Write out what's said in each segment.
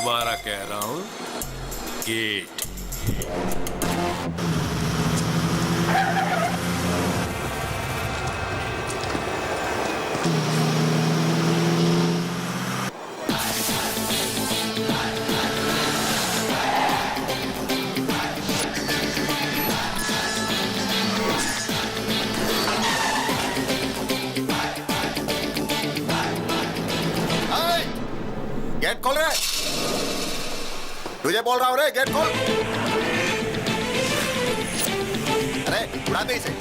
दोबारा कह रहा हूं, गेट। गेट खोल रे, तुझे बोल रहा हूं रे, गेट खोल। अरे उड़ा दे इसे।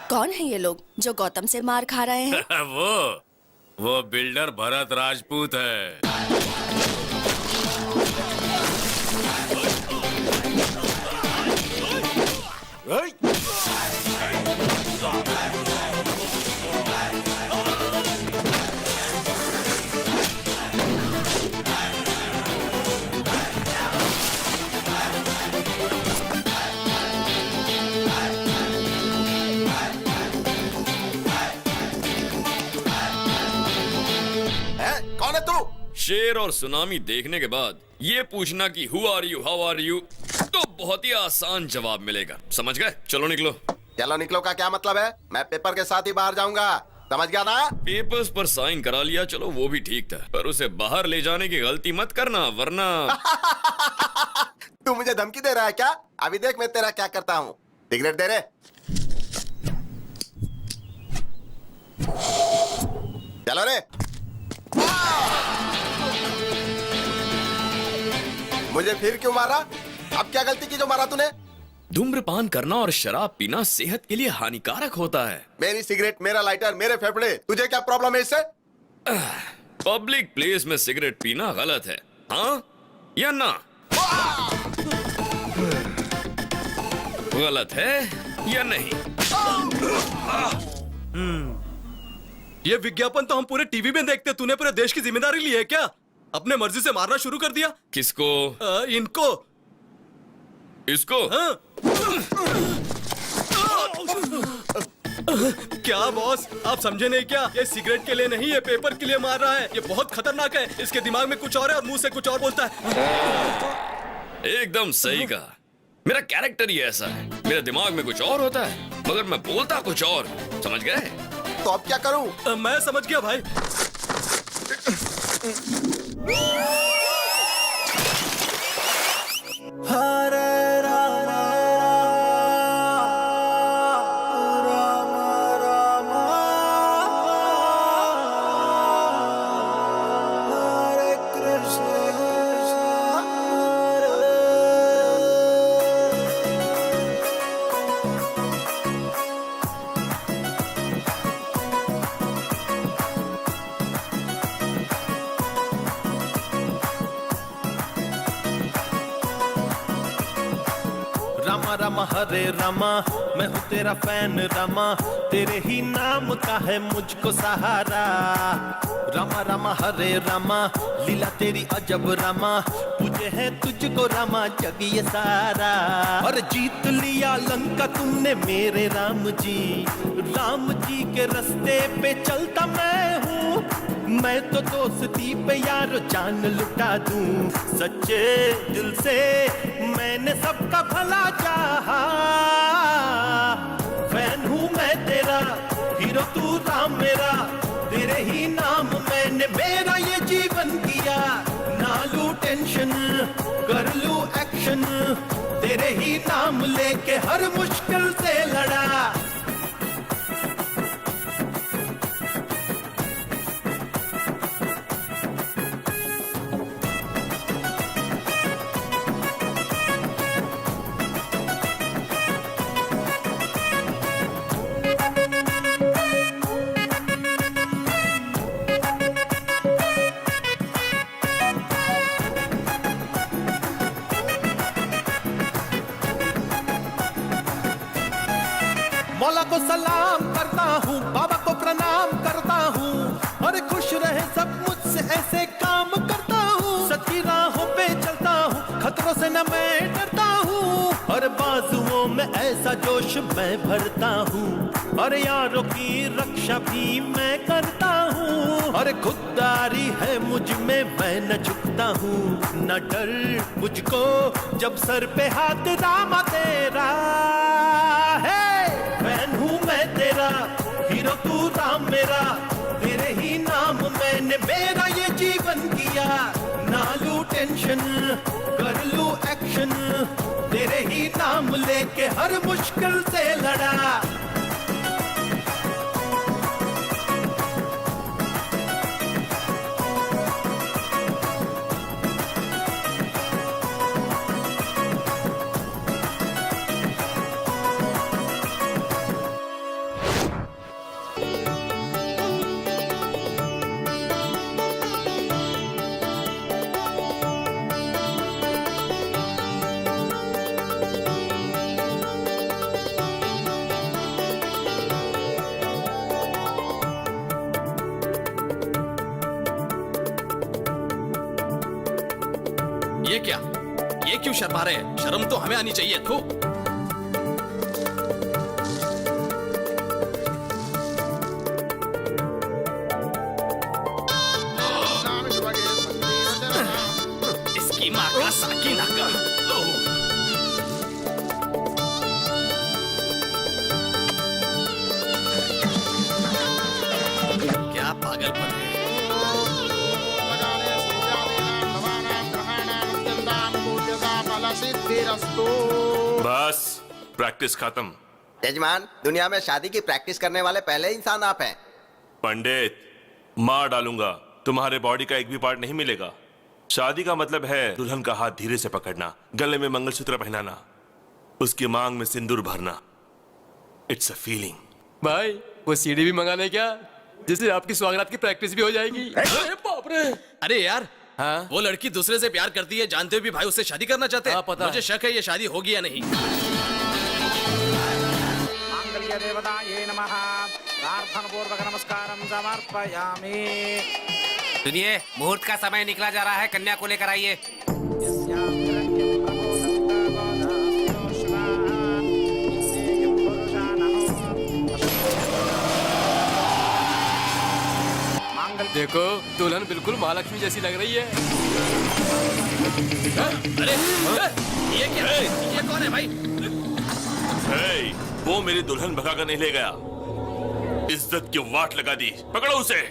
कौन है ये लोग जो गौतम से मार खा रहे हैं? वो बिल्डर भरत राजपूत है। कौन है तू? शेर और सुनामी देखने के बाद ये पूछना कि who are you, how are you, तो बहुत ही आसान जवाब मिलेगा। समझ गए? चलो निकलो। चलो निकलो का क्या मतलब है? मैं पेपर के साथ ही बाहर जाऊंगा, समझ गया ना? पेपर्स पर साइन करा लिया, चलो वो भी ठीक था, पर उसे बाहर ले जाने की गलती मत करना वरना। तू मुझे धमकी दे रहा है क्या? अभी देख मैं तेरा क्या करता हूँ। सिगरेट दे रे। चलो रे। मुझे फिर क्यों मारा? अब क्या गलती की जो मारा तूने? धूम्रपान करना और शराब पीना सेहत के लिए हानिकारक होता है। मेरी सिगरेट, मेरा लाइटर, मेरे फेफड़े, तुझे क्या प्रॉब्लम है इससे? पब्लिक प्लेस में सिगरेट पीना गलत है, हाँ या ना? गलत है या नहीं? ये विज्ञापन तो हम पूरे टीवी में देखते, तूने पूरे देश की जिम्मेदारी ली है क्या? अपने मर्जी से मारना शुरू कर दिया। किसको? इनको। इसको? हाँ? क्या बॉस, आप समझे नहीं क्या? ये सिगरेट के लिए नहीं, ये पेपर के लिए मार रहा है। ये बहुत खतरनाक है, इसके दिमाग में कुछ और है और मुंह से कुछ और बोलता है। एकदम सही कहा, मेरा कैरेक्टर ही ऐसा है। मेरे दिमाग में कुछ और होता है मगर मैं बोलता कुछ और। समझ गए? तो अब क्या करूं? मैं समझ गया भाई। हरे राम राम राम हरे कृष्ण रामा रामा हरे रामा, मैं हूँ तेरा फैन रामा, तेरे ही नाम का है मुझको सहारा। रामा रामा हरे रामा, लीला तेरी अजब रामा, पूजे है तुझको रामा जग ये सारा। और जीत लिया लंका तुमने मेरे राम जी के रास्ते पे चलता मैं हूँ। मैं तो दोस्ती पे यारो जान लुटा दूं, सच्चे दिल से मैंने सबका भला चाहा। हीरो तू राम मेरा, तेरे ही नाम मैंने मेरा ये जीवन किया। ना लूं टेंशन, कर लूं एक्शन, तेरे ही नाम लेके हर मुश्किल से लड़ा। मौला को सलाम करता हूँ, बाबा को प्रणाम करता हूँ, और खुश रहे सब मुझसे ऐसे काम करता हूँ। सच्ची राहों पे चलता हूँ, खतरों से न मैं डरता हूँ, और बाजुओं में ऐसा जोश मैं भरता हूँ, और यारों की रक्षा भी मैं करता हूँ, और खुददारी है मुझ में मैं न झुकता हूँ। न डर मुझको जब सर पे हाथ रामा तेरा है। फैन हूँ मैं तेरा, हीरो तू राम मेरा, तेरे ही नाम मैंने मेरा ये जीवन किया। ना लूं टेंशन, कर लूं एक्शन, तेरे ही नाम लेके हर मुश्किल से लड़ा। ये क्या, ये क्यों शर्मा रहे हैं? शर्म तो हमें आनी चाहिए। थू। इसकी माँ का साकिना का। क्या पागलपन है। बस प्रैक्टिस खत्म। यजमान, दुनिया में शादी की प्रैक्टिस करने वाले पहले इंसान आप हैं। पंडित, मार डालूंगा, तुम्हारे बॉडी का एक भी पार्ट नहीं मिलेगा। शादी का मतलब है दुल्हन का हाथ धीरे से पकड़ना, गले में मंगलसूत्र पहनाना, उसकी मांग में सिंदूर भरना। It's a feeling. भाई वो सीडी भी मंगाने क्या, जिससे आपकी स्वागरात की प्रैक्टिस भी हो जाएगी। अरे बाप रे। अरे यार, हाँ? वो लड़की दूसरे से प्यार करती है, जानते हुए भी भाई उससे शादी करना चाहते हैं। हाँ, पता मुझे है। शक है ये शादी होगी या नहीं। मांगल्य देवताये नमः। प्रार्थना पूर्वक नमस्कारं समर्पयामि। सुनिए, मुहूर्त का समय निकला जा रहा है, कन्या को लेकर आइए। देखो दुल्हन बिल्कुल महालक्ष्मी जैसी लग रही है। अरे ये क्या है? ये कौन है भाई? हे, वो मेरी दुल्हन भगा कर नहीं ले गया, इज्जत की वाट लगा दी। पकड़ो उसे।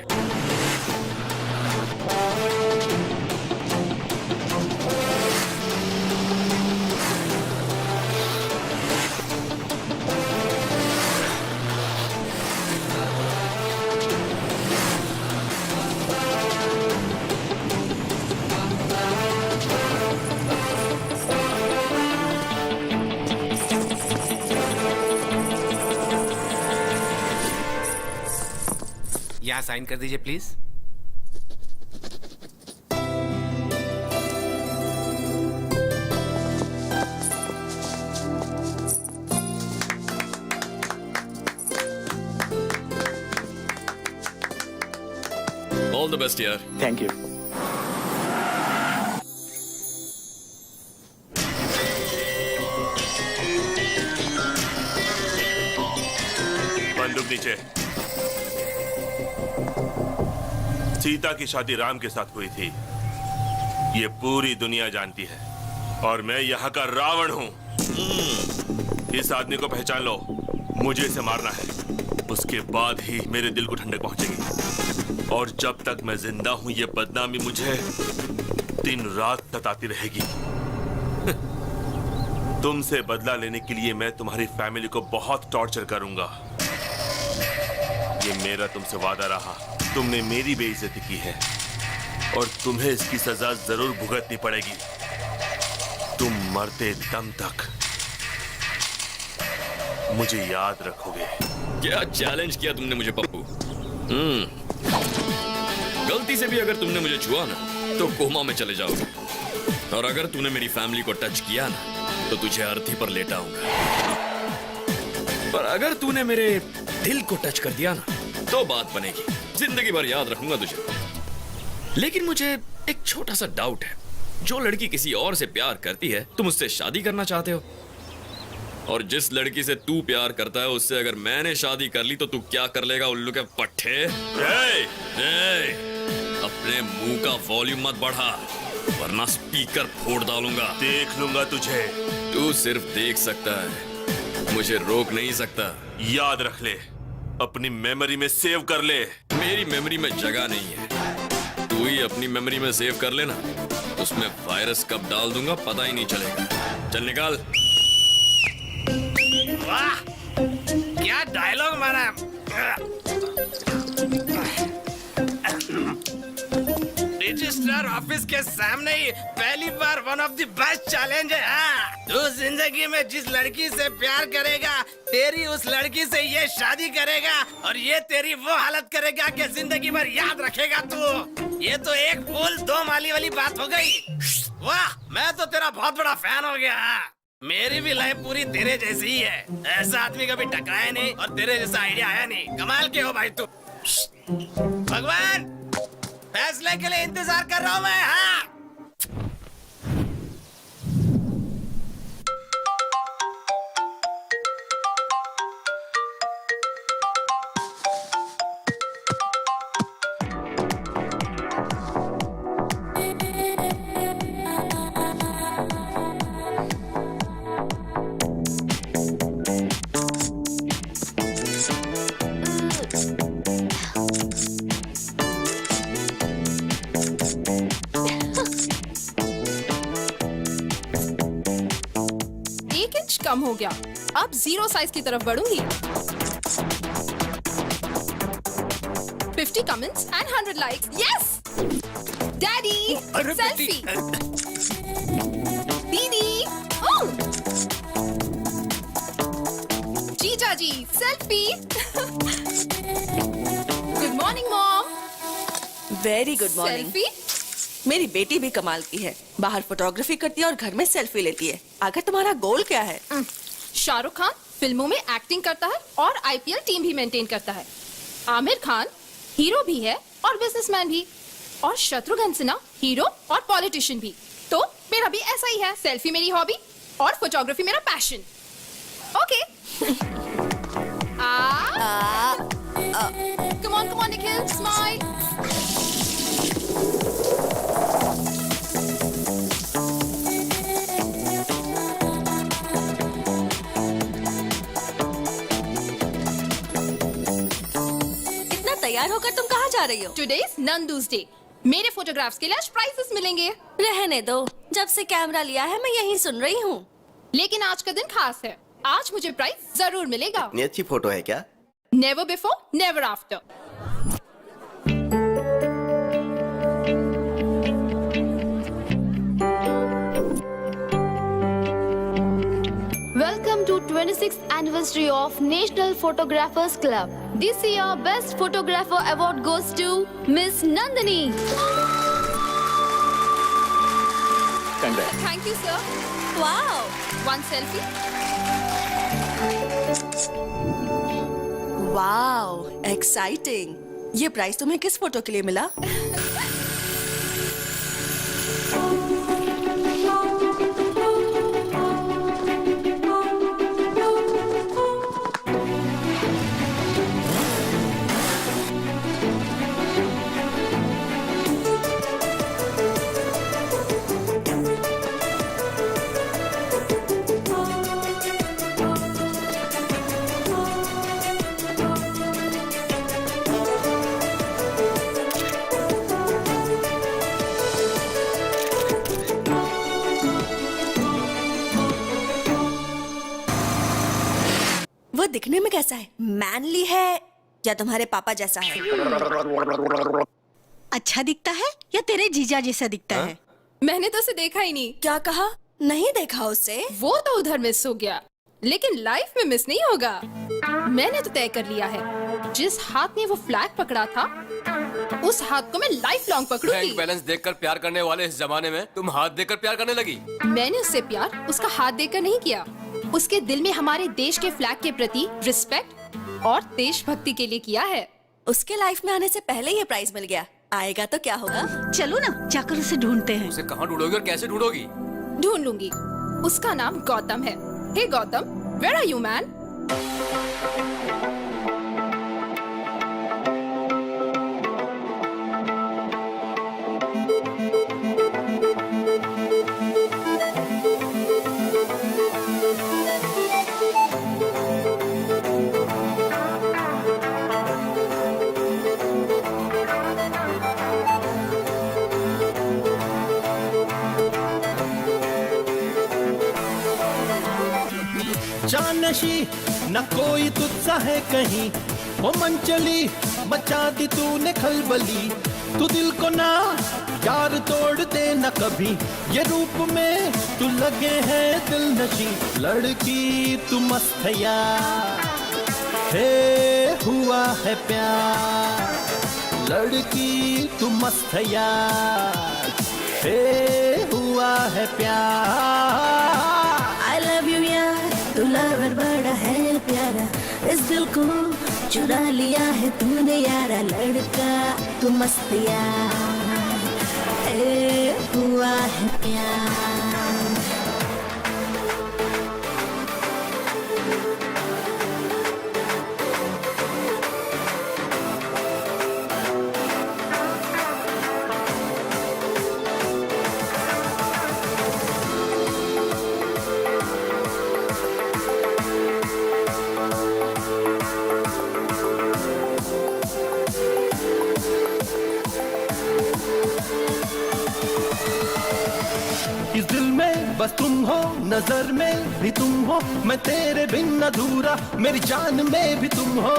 यहाँ साइन कर दीजिए प्लीज। ऑल द बेस्ट यार। Thank you. बंदूक नीचे। सीता की शादी राम के साथ हुई थी, ये पूरी दुनिया जानती है, और मैं यहाँ का रावण हूँ। इस आदमी को पहचान लो, मुझे इसे मारना है। उसके बाद ही मेरे दिल को ठंडक पहुंचेगी। और जब तक मैं जिंदा हूं ये बदनामी मुझे दिन रात सताती रहेगी। तुमसे बदला लेने के लिए मैं तुम्हारी फैमिली को बहुत टॉर्चर करूंगा। ये मेरा तुमसे वादा रहा। तुमने मेरी बेइज्जती की है और तुम्हें इसकी सजा जरूर भुगतनी पड़ेगी। तुम मरते दम तक मुझे याद रखोगे। क्या चैलेंज किया तुमने मुझे पप्पू? गलती से भी अगर तुमने मुझे छुआ ना तो कोमा में चले जाओगे। और अगर तूने मेरी फैमिली को टच किया ना तो तुझे अर्थी पर लेटाऊंगा। पर अगर तूने मेरे दिल को टच कर दिया ना तो बात बनेगी। जिंदगी भर याद रखूंगा तुझे। लेकिन मुझे एक छोटा सा डाउट है। जो लड़की किसी और से प्यार करती है तुम उससे शादी करना चाहते हो, और जिस लड़की से तू प्यार करता है उससे अगर मैंने शादी कर ली तो तू क्या कर लेगा उल्लू के पट्टे? अपने मुंह का वॉल्यूम मत बढ़ा वरना स्पीकर फोड़ डालूंगा। देख लूंगा तुझे। तू सिर्फ देख सकता है, मुझे रोक नहीं सकता। याद रख ले, अपनी मेमोरी में सेव कर ले। मेरी मेमोरी में जगह नहीं है, तू ही अपनी मेमोरी में सेव कर लेना। उसमें वायरस कब डाल दूंगा पता ही नहीं चलेगा। चल निकाल। वाह क्या डायलॉग मारा। रजिस्ट्रार ऑफिस के सामने ही पहली बार one of the best challenge है। हाँ, तू जिंदगी में जिस लड़की से प्यार करेगा तेरी उस लड़की से ये शादी करेगा और ये तेरी वो हालत करेगा कि जिंदगी भर याद रखेगा तू। ये तो एक फूल दो माली वाली बात हो गई। वाह मैं तो तेरा बहुत बड़ा फैन हो गया। मेरी भी लाइफ पूरी तेरे जैसी ही है। ऐसा आदमी कभी टकराया नहीं और तेरे जैसा आइडिया आया नहीं। कमाल के हो भाई तू। भगवान फैसले के लिए इंतजार कर रहा हूँ मैं। हाँ कम हो गया। अब 0 साइज की तरफ बढ़ूंगी। 50 comments and 100 likes. Yes daddy selfie. दीदी जीजा जी selfie. Good morning mom. Very good morning. Selfie. मेरी बेटी भी कमाल की है, बाहर फोटोग्राफी करती है और घर में सेल्फी लेती है। आखिर तुम्हारा गोल क्या है? शाहरुख खान फिल्मों में एक्टिंग करता है और आईपीएल टीम भी मेंटेन करता है। आमिर खान हीरो भी है और बिजनेसमैन भी। और शत्रुघ्न सिन्हा हीरो और पॉलिटिशियन भी। तो मेरा भी ऐसा ही है। सेल्फी मेरी हॉबी और फोटोग्राफी मेरा passion. Okay come on Nikhil smile. तैयार होकर तुम कहाँ जा रही हो? Today is Nandu's day. मेरे फोटोग्राफ्स के लिए आज प्राइजेस मिलेंगे। रहने दो, जब से कैमरा लिया है मैं यही सुन रही हूँ। लेकिन आज का दिन खास है। आज मुझे प्राइज जरूर मिलेगा। इतनी अच्छी फोटो है क्या? Never before never after. Welcome to 26th anniversary of National Photographers Club. This year, Best Photographer Award goes to Miss Nandini. Congrats. Thank you, sir. Wow. One selfie. Wow, exciting. ये price तुम्हें किस photo के लिए मिला? वो दिखने में कैसा है? मैनली है या तुम्हारे पापा जैसा है? अच्छा दिखता है या तेरे जीजा जैसा दिखता है? मैंने तो उसे देखा ही नहीं। क्या कहा? नहीं देखा उसे? वो तो उधर मिस हो गया, लेकिन लाइफ में मिस नहीं होगा। मैंने तो तय कर लिया है, जिस हाथ ने वो फ्लैग पकड़ा था उस हाथ को मैं लाइफ लॉन्ग पकड़ूंगी। बैंक बैलेंस देखकर प्यार करने वाले इस जमाने में तुम हाथ देकर प्यार करने लगी। मैंने उससे प्यार उसका हाथ देकर नहीं किया, उसके दिल में हमारे देश के फ्लैग के प्रति रिस्पेक्ट और देशभक्ति के लिए किया है। उसके लाइफ में आने से पहले ये प्राइज मिल गया, आएगा तो क्या होगा? चलो ना जाकर उसे ढूंढते हैं। उसे कहाँ ढूंढोगी और कैसे ढूंढोगी? ढूंढ लूंगी। उसका नाम गौतम है। Hey Gautam, where are you man? जानशी न कोई तुझसा है कहीं, वो मन चली मचा दी तूने खलबली। तू दिल को ना यार तोड़ दे न कभी, ये रूप में तू लगे है दिल नशी। लड़की तू मस्त है यार, हे हुआ है प्यार। लड़की तू मस्त है यार, हे हुआ है प्यार। I love you यार, तू लवर बड़ा है प्यारा, इस दिल को चुरा लिया है तूने यारा। लड़का तू मस्त यार, ए हुआ है प्यार। इस दिल में बस तुम हो, नजर में भी तुम हो। मैं तेरे बिन अधूरा, मेरी जान में भी तुम हो।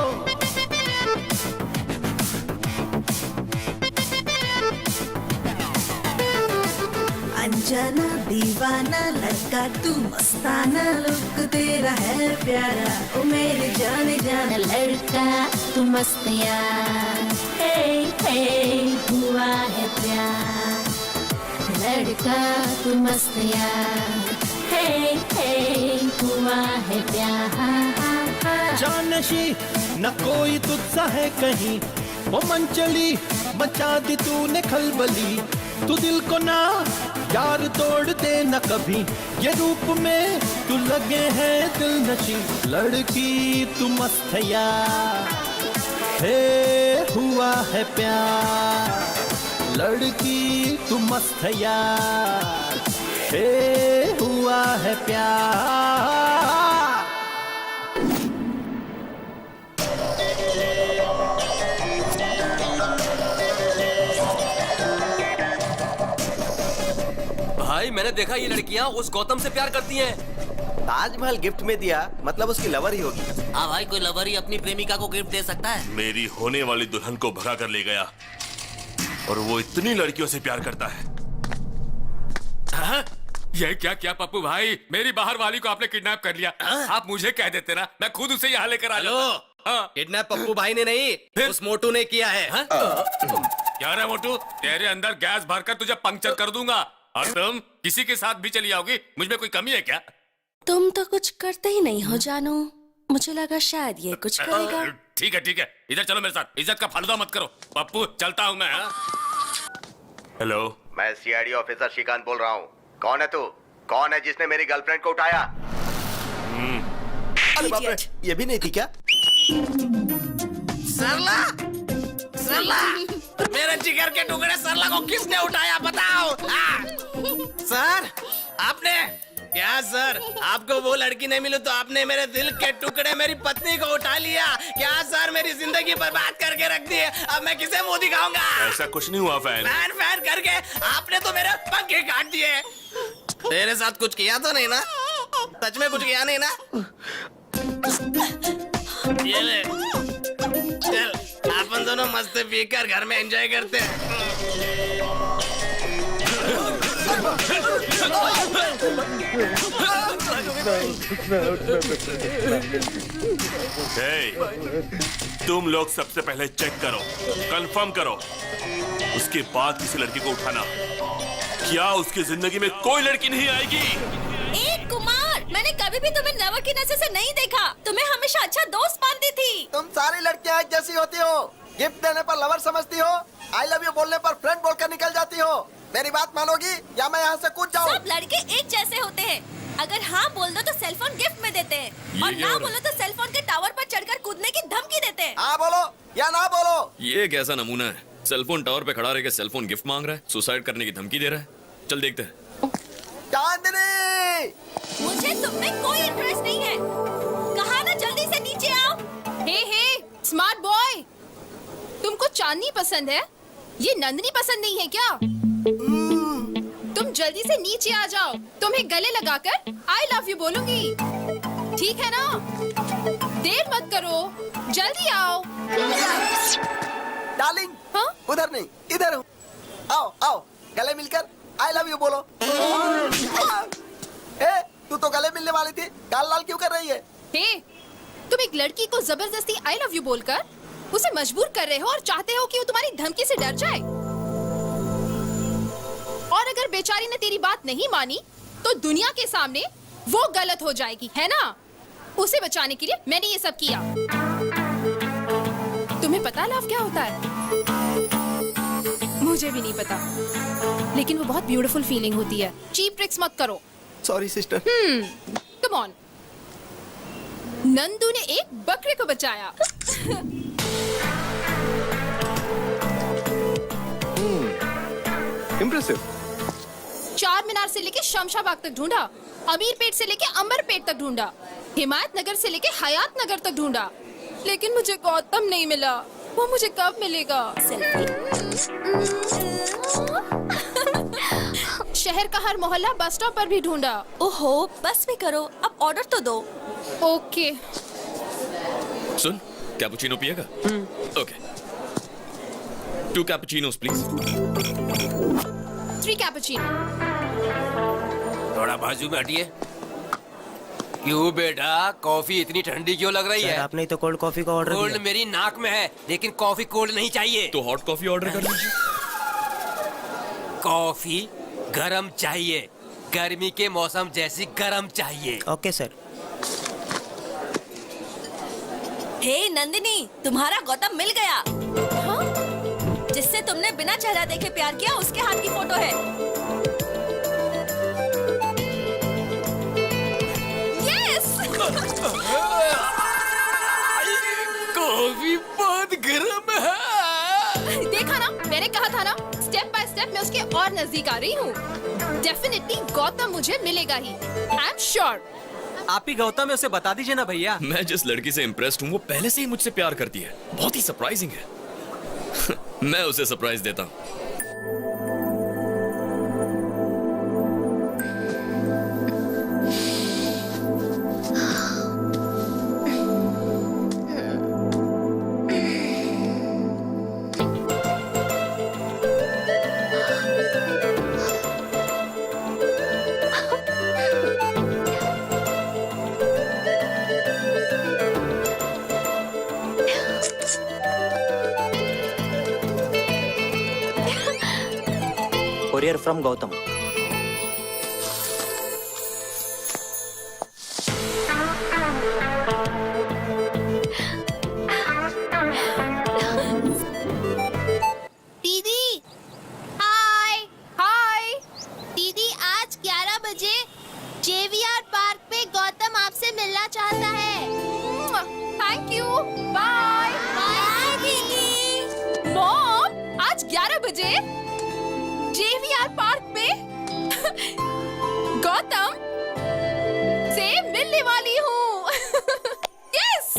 अनजाना दीवाना लड़का तू मस्ताना, लुक तेरा है प्यारा, ओ मेरी जाने जाना। लड़का तू मस्त यार, हे हे हुआ है प्यार। लड़का तू मस्त यार, हे हे हुआ है प्यार। जानशी न कोई तुझसा है कहीं, वो मन चली मचा दी तूने खलबली। तू दिल को ना यार तोड़ दे न कभी, ये रूप में तू लगे है दिल नशी। लड़की तू मस्त है यार, हे हुआ है प्यार। लड़की तू मस्त है यार, हे हुआ है प्यार। भाई मैंने देखा ये लड़कियां उस गौतम से प्यार करती हैं। ताजमहल गिफ्ट में दिया मतलब उसकी लवर ही होगी। हाँ भाई, कोई लवर ही अपनी प्रेमिका को गिफ्ट दे सकता है। मेरी होने वाली दुल्हन को भगा कर ले गया और वो इतनी लड़कियों से प्यार करता है। हाँ? ये क्या क्या पप्पू भाई, मेरी बाहर वाली को आपने किडनैप कर लिया। आप मुझे कह देते ना, मैं खुद उसे यहाँ लेकर आ जाता। किडनैप पप्पू भाई ने नहीं, उस मोटू ने किया है। क्या रे मोटू, तेरे अंदर गैस भरकर तुझे पंक्चर कर दूंगा। और तुम किसी के साथ भी चली आओगी, मुझ में कोई कमी है क्या? तुम तो कुछ करते ही नहीं हो जानू, मुझे लगा शायद ये कुछ करेगा। ठीक है ठीक है, इधर चलो मेरे साथ, इज्जत का फालूदा मत करो। पप्पू चलता हूँ मैं। हेलो, मैं सीआईडी ऑफिसर श्रीकांत बोल रहा हूँ। कौन है तू? कौन है जिसने मेरी गर्लफ्रेंड को उठाया? अरे बाप रे, ये भी नहीं थी क्या? सरला, सरला, मेरे जिगर के टुकड़े सरला को किसने उठाया बताओ? सर, आपने क्या? सर, आपको वो लड़की नहीं मिली तो आपने मेरे दिल के टुकड़े मेरी पत्नी को उठा लिया क्या? सर, मेरी जिंदगी बर्बाद करके रख दी है, अब मैं किसे मुंह दिखाऊंगा? ऐसा कुछ नहीं हुआ फैन। फैन फैन करके आपने तो मेरे पंखे काट दिए। तेरे साथ कुछ किया तो नहीं ना? सच में कुछ किया नहीं ना? ये ले चल अपन दोनों मस्त पीकर घर में एंजॉय करते हैं। तुम लोग सबसे पहले चेक करो, कंफर्म करो, उसके बाद किसी लड़की को उठाना। क्या उसकी जिंदगी में कोई लड़की नहीं आएगी? एक कुमार, मैंने कभी भी तुम्हें नवा की नजर से नहीं देखा। तुम्हें हमेशा अच्छा दोस्त मानती थी। तुम सारी लड़कियां एक जैसी होती हो। गिफ्ट देने पर लवर समझती हो, आई लव यू बोलने पर फ्रेंड बोलकर निकल जाती हो। मेरी बात मानोगी या मैं यहाँ से कूद जाऊँ? सब लड़के एक जैसे होते हैं। अगर हाँ बोल दो तो सेलफोन गिफ्ट में देते हैं और ना बोलो तो सेलफोन के टावर पर चढ़कर कूदने की धमकी देते हैं। हाँ बोलो या ना बोलो। ये कैसा नमूना है? सेलफोन टावर पे खड़ा रह के सेलफोन गिफ्ट मांग रहा है, सुसाइड करने की धमकी दे रहा है। चल देखते हैं। चांदनी, मुझे तुम में कोई इंटरेस्ट नहीं है। कहा ना जल्दी से नीचे आओ। हे स्मार्ट बॉय, तुमको चांदनी पसंद है, ये नंदनी पसंद नहीं है क्या? तुम जल्दी से नीचे आ जाओ, तुम्हें गले लगाकर आई लव यू बोलूंगी, ठीक है ना? देर मत करो, जल्दी आओ। डार्लिंग, हाँ? उधर नहीं इधर हूँ। आओ आओ, गले मिलकर आई लव यू बोलो। ए, तू तो गले मिलने वाली थी, गाल लाल क्यों कर रही है? हे, तुम एक लड़की को जबरदस्ती आई लव यू बोलकर उसे मजबूर कर रहे हो और चाहते हो कि वो तुम्हारी धमकी से डर जाए। और अगर बेचारी ने तेरी बात नहीं मानी तो दुनिया के सामने वो गलत हो जाएगी, है ना? उसे बचाने के लिए मैंने ये सब किया। तुम्हें पता लव क्या होता है? मुझे भी नहीं पता, लेकिन वो बहुत ब्यूटीफुल फीलिंग होती है। चीप ट्रिक्स मत करो। Sorry sister. Come on. Nandu ने एक बकरे को बचाया। इम्प्रेसिव। चार मीनार से लेके शमशाबाग तक ढूंढा, अमीर पेट से लेके अंबर पेट तक ढूंढा, हिमायत नगर से लेके हयात नगर तक ढूंढा, लेकिन मुझे गौतम नहीं मिला। वो मुझे कब मिलेगा? शहर का हर मोहल्ला बस स्टॉप पर भी ढूंढा। ओहो, बस भी करो, अब ऑर्डर तो दो। ओके। सुन, कैपुचिनो पिएगा? Okay, 2 cappuccinos please. 3 कैपुचिनो। थोड़ा बाजू में हटिए। क्यों बेटा, कॉफी इतनी ठंडी क्यों लग रही है? आपने तो कोल्ड कॉफी का ऑर्डर कोल्ड मेरी नाक में है, लेकिन कॉफी कोल्ड नहीं चाहिए। तो हॉट कॉफी ऑर्डर कर लीजिए। कॉफी गरम चाहिए, गर्मी के मौसम जैसी गरम चाहिए। Okay sir. हे नंदिनी, तुम्हारा गौतम मिल गया। हाँ? जिससे तुमने बिना चेहरा देखे प्यार किया, उसके हाथ की फोटो है। यस। कॉफी बहुत गर्म है। देखा ना, मैंने कहा था ना, स्टेप बाय स्टेप मैं उसके और नजदीक आ रही हूँ। डेफिनेटली गौतम मुझे मिलेगा ही, आई एम श्योर। आप ही गौतम है, उसे बता दीजिए ना भैया। मैं जिस लड़की से इम्प्रेस्ड हूँ वो पहले से ही मुझसे प्यार करती है। बहुत ही सरप्राइजिंग है। मैं उसे सरप्राइज देता हूँ। Courier from Gautam. दीदी हाय हाय दीदी, आज 11 बजे जेवीआर पार्क पे गौतम आपसे मिलना चाहता है। थैंक यू, बाय बाय दीदी। मॉम, आज 11 बजे जेवीआर पार्क पे गौतम से मिलने वाली हूँ। यस।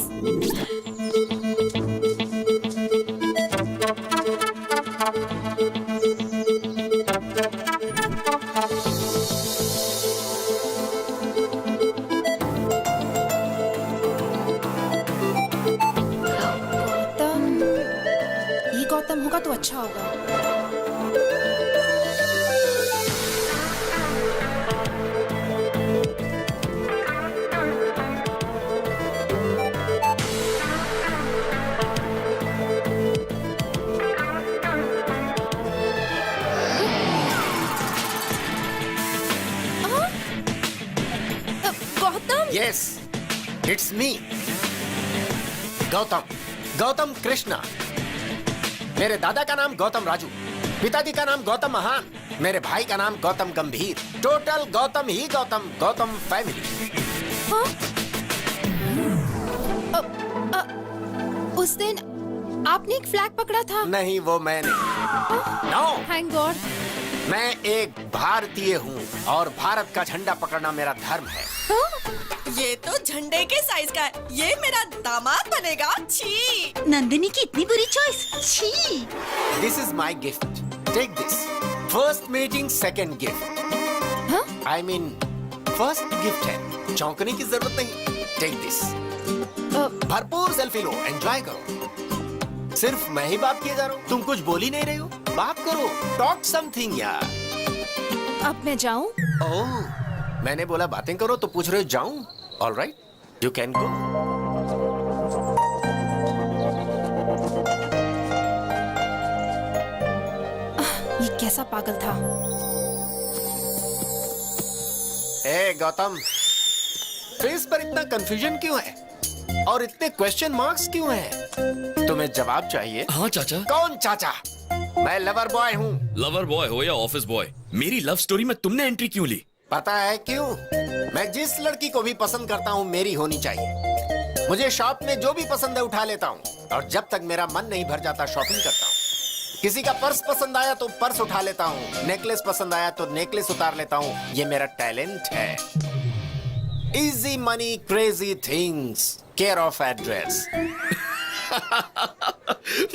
होगा तो अच्छा होगा। Gautam, yes, it's me, Gautam, Gautam Krishna. मेरे दादा का नाम गौतम राजू, पिताजी का नाम गौतम महान, मेरे भाई का नाम गौतम गंभीर। टोटल गौतम ही गौतम, गौतम फैमिली। उस दिन आपने एक फ्लैग पकड़ा था। नहीं, वो मैंने। No, thank God. मैं एक भारतीय हूँ और भारत का झंडा पकड़ना मेरा धर्म है। ये तो झंडे के साइज का है। ये मेरा दामाद बनेगा। छी। नंदिनी की इतनी बुरी चॉइस, छी। This is my gift, take this. First meeting second gift. I mean first gift है, चौंकने की जरूरत नहीं। Take this. भरपूर सेल्फी लो, एंजॉय करो। सिर्फ मैं ही बात किए जा रहा हूँ, तुम कुछ बोल ही नहीं रही हो। बात करो, टॉक समथिंग यार। अब मैं जाऊं? ओह, मैंने बोला बातें करो तो पूछ रहे हो जाऊं? All right, you can go. ये कैसा पागल था? ए गौतम, फेस पर इतना कंफ्यूजन क्यों है और इतने क्वेश्चन मार्क्स क्यों हैं? तुम्हें जवाब चाहिए? हाँ चाचा। कौन चाचा? मैं लवर बॉय हूँ। लवर बॉय हो या ऑफिस बॉय, मेरी लव स्टोरी में तुमने एंट्री क्यों ली? पता है क्यों? मैं जिस लड़की को भी पसंद करता हूँ मेरी होनी चाहिए। मुझे शॉप में जो भी पसंद है उठा लेता हूँ और जब तक मेरा मन नहीं भर जाता शॉपिंग करता हूँ। किसी का पर्स पसंद आया तो पर्स उठा लेता हूँ, नेकलेस पसंद आया तो नेकलेस उतार लेता हूँ। ये मेरा टैलेंट है। Easy money crazy things, care of address.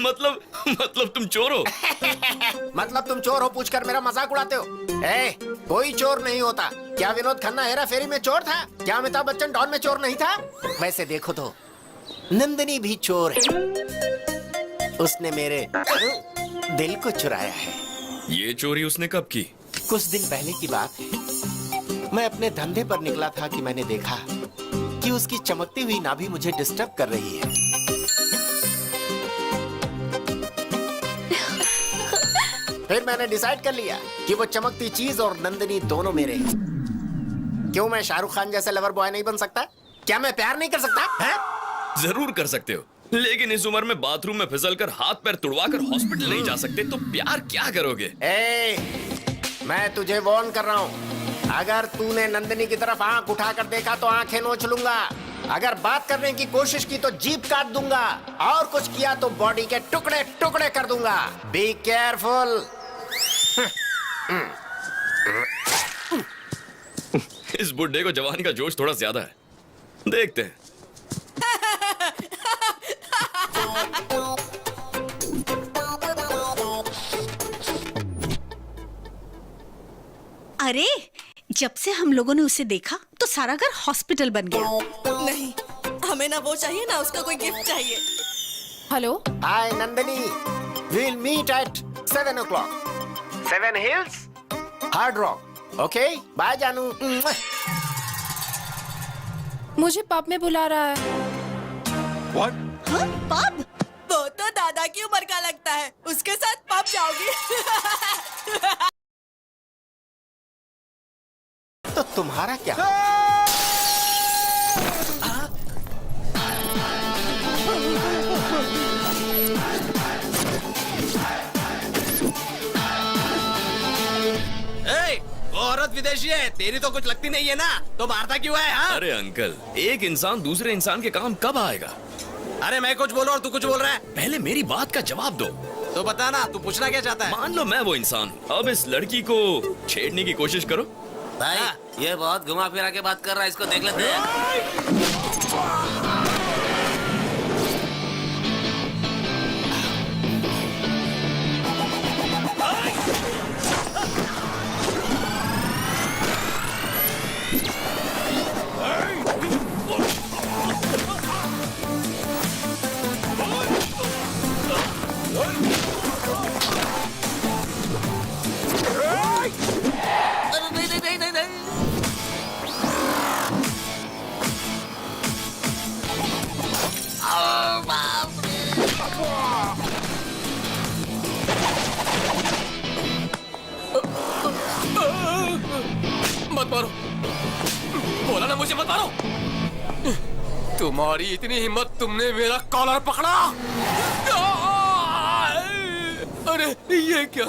मतलब तुम चोर हो? मतलब तुम चोर हो पूछकर मेरा मजाक उड़ाते हो? ए, कोई चोर नहीं होता। क्या विनोद खन्ना हेरा फेरी में चोर था? क्या अमिताभ बच्चन डॉन में चोर नहीं था? वैसे देखो तो नंदिनी भी चोर है। उसने मेरे दिल को चुराया है। ये चोरी उसने कब की? कुछ दिन पहले की बात है। मैं अपने धंधे पर निकला था कि मैंने देखा कि उसकी चमकती हुई नाभि मुझे डिस्टर्ब कर रही है। फिर मैंने डिसाइड कर लिया कि वो चमकती चीज और नंदिनी दोनों मेरे हैं। क्यों मैं शाहरुख खान जैसे लवर बॉय नहीं बन सकता? क्या मैं प्यार नहीं कर सकता है? जरूर कर सकते हो, लेकिन इस उम्र में बाथरूम में फिसलकर हाथ पैर तुड़वाकर हॉस्पिटल नहीं जा सकते तो प्यार क्या करोगे? मैं तुझे वार्न कर रहा हूँ, अगर तूने नंदिनी की तरफ आंख उठाकर देखा तो आंखें नोच लूंगा। अगर बात करने की कोशिश की तो जीभ काट दूंगा और कुछ किया तो बॉडी के टुकड़े टुकड़े कर दूंगा। Be careful. इस बुड्ढे को जवानी का जोश थोड़ा ज्यादा है, देखते हैं। अरे, जब से हम लोगों ने उसे देखा तो सारा घर हॉस्पिटल बन गया। नहीं, हमें ना वो चाहिए ना उसका कोई गिफ्ट चाहिए। Hello, hi Nandini, we'll meet at 7 o'clock. 7 Hills, Hard Rock. Okay, bye जानू। मुझे पब में बुला रहा है। What? हाँ, पब? वो तो दादा की उम्र का लगता है, उसके साथ पब जाओगी? तो तुम्हारा क्या? वो औरत विदेशी है, तेरी तो कुछ लगती नहीं है ना, तो मारता क्यों है? हाँ? अरे अंकल, एक इंसान दूसरे इंसान के काम कब आएगा? अरे मैं कुछ बोल रहा हूँ, तू कुछ बोल रहा है। पहले मेरी बात का जवाब दो। तो बता ना, तू पूछना क्या चाहता है? मान लो मैं वो इंसान हूँ, अब इस लड़की को छेड़ने की कोशिश करो। भाई, ये बहुत घुमा फिरा के बात कर रहा है, इसको देख लेते हैं। मत मारो, बोला ना मुझे मत मारो। तुम्हारी इतनी हिम्मत, तुमने मेरा कॉलर पकड़ा। अरे ये क्या?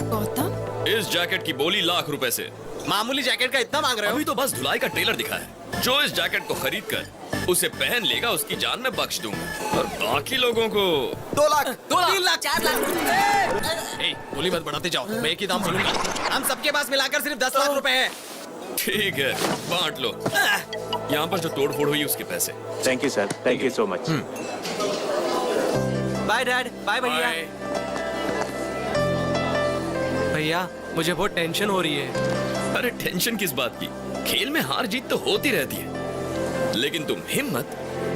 गौतम, इस जैकेट की बोली ₹1,00,000 से। मामूली जैकेट का इतना मांग रहे हो? अभी तो बस धुलाई का ट्रेलर दिखा है। जो इस जैकेट को खरीद कर उसे पहन लेगा, उसकी जान मैं बख्श दूंगा, और बाकी लोगों को 2 लाख, 2 लाख, 3 लाख, 4 लाख। बोली मत बढ़ाते जाओ, मैं एक ही दाम बोलूंगा। हम सबके पास मिलाकर सिर्फ 10 लाख रुपए हैं। ठीक है, बांट लो। यहाँ पर जो तोड़फोड़ हुई उसके पैसे। Thank you sir, thank you so much. Bye dad, bye भैया। भैया मुझे बहुत टेंशन हो रही है। अरे टेंशन किस बात की? खेल में हार जीत तो होती रहती है, लेकिन तुम हिम्मत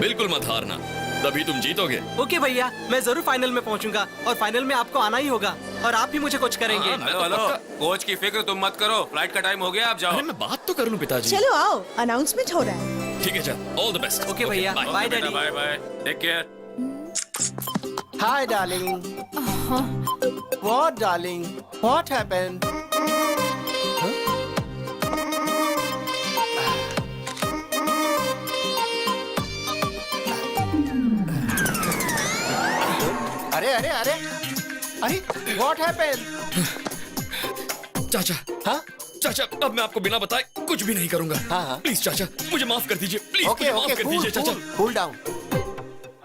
बिल्कुल मत हारना, तभी तुम जीतोगे। ओके भैया, मैं जरूर फाइनल में पहुंचूंगा, और फाइनल में आपको आना ही होगा, और आप भी मुझे कोच करेंगे। हेलो, कोच की फिक्र तुम मत करो, फ्लाइट का टाइम हो गया, आप जाओ। अरे मैं बात तो कर लूं पिताजी। चलो आओ, अनाउंसमेंट हो रहा है। ठीक है, चल, ऑल द बेस्ट। ओके भैया, bye daddy. Bye bye, take care. Hi darling. What darling? What happened? अरे अरे अरे अरे, व्हाट हैपेंड? चाचा, हाँ चाचा, अब मैं आपको बिना बताए कुछ भी नहीं करूंगा। हाँ। प्लीज चाचा, मुझे माफ कर दीजिए, प्लीज ओके मुझे माफ कर दीजिए चाचा। Cool down.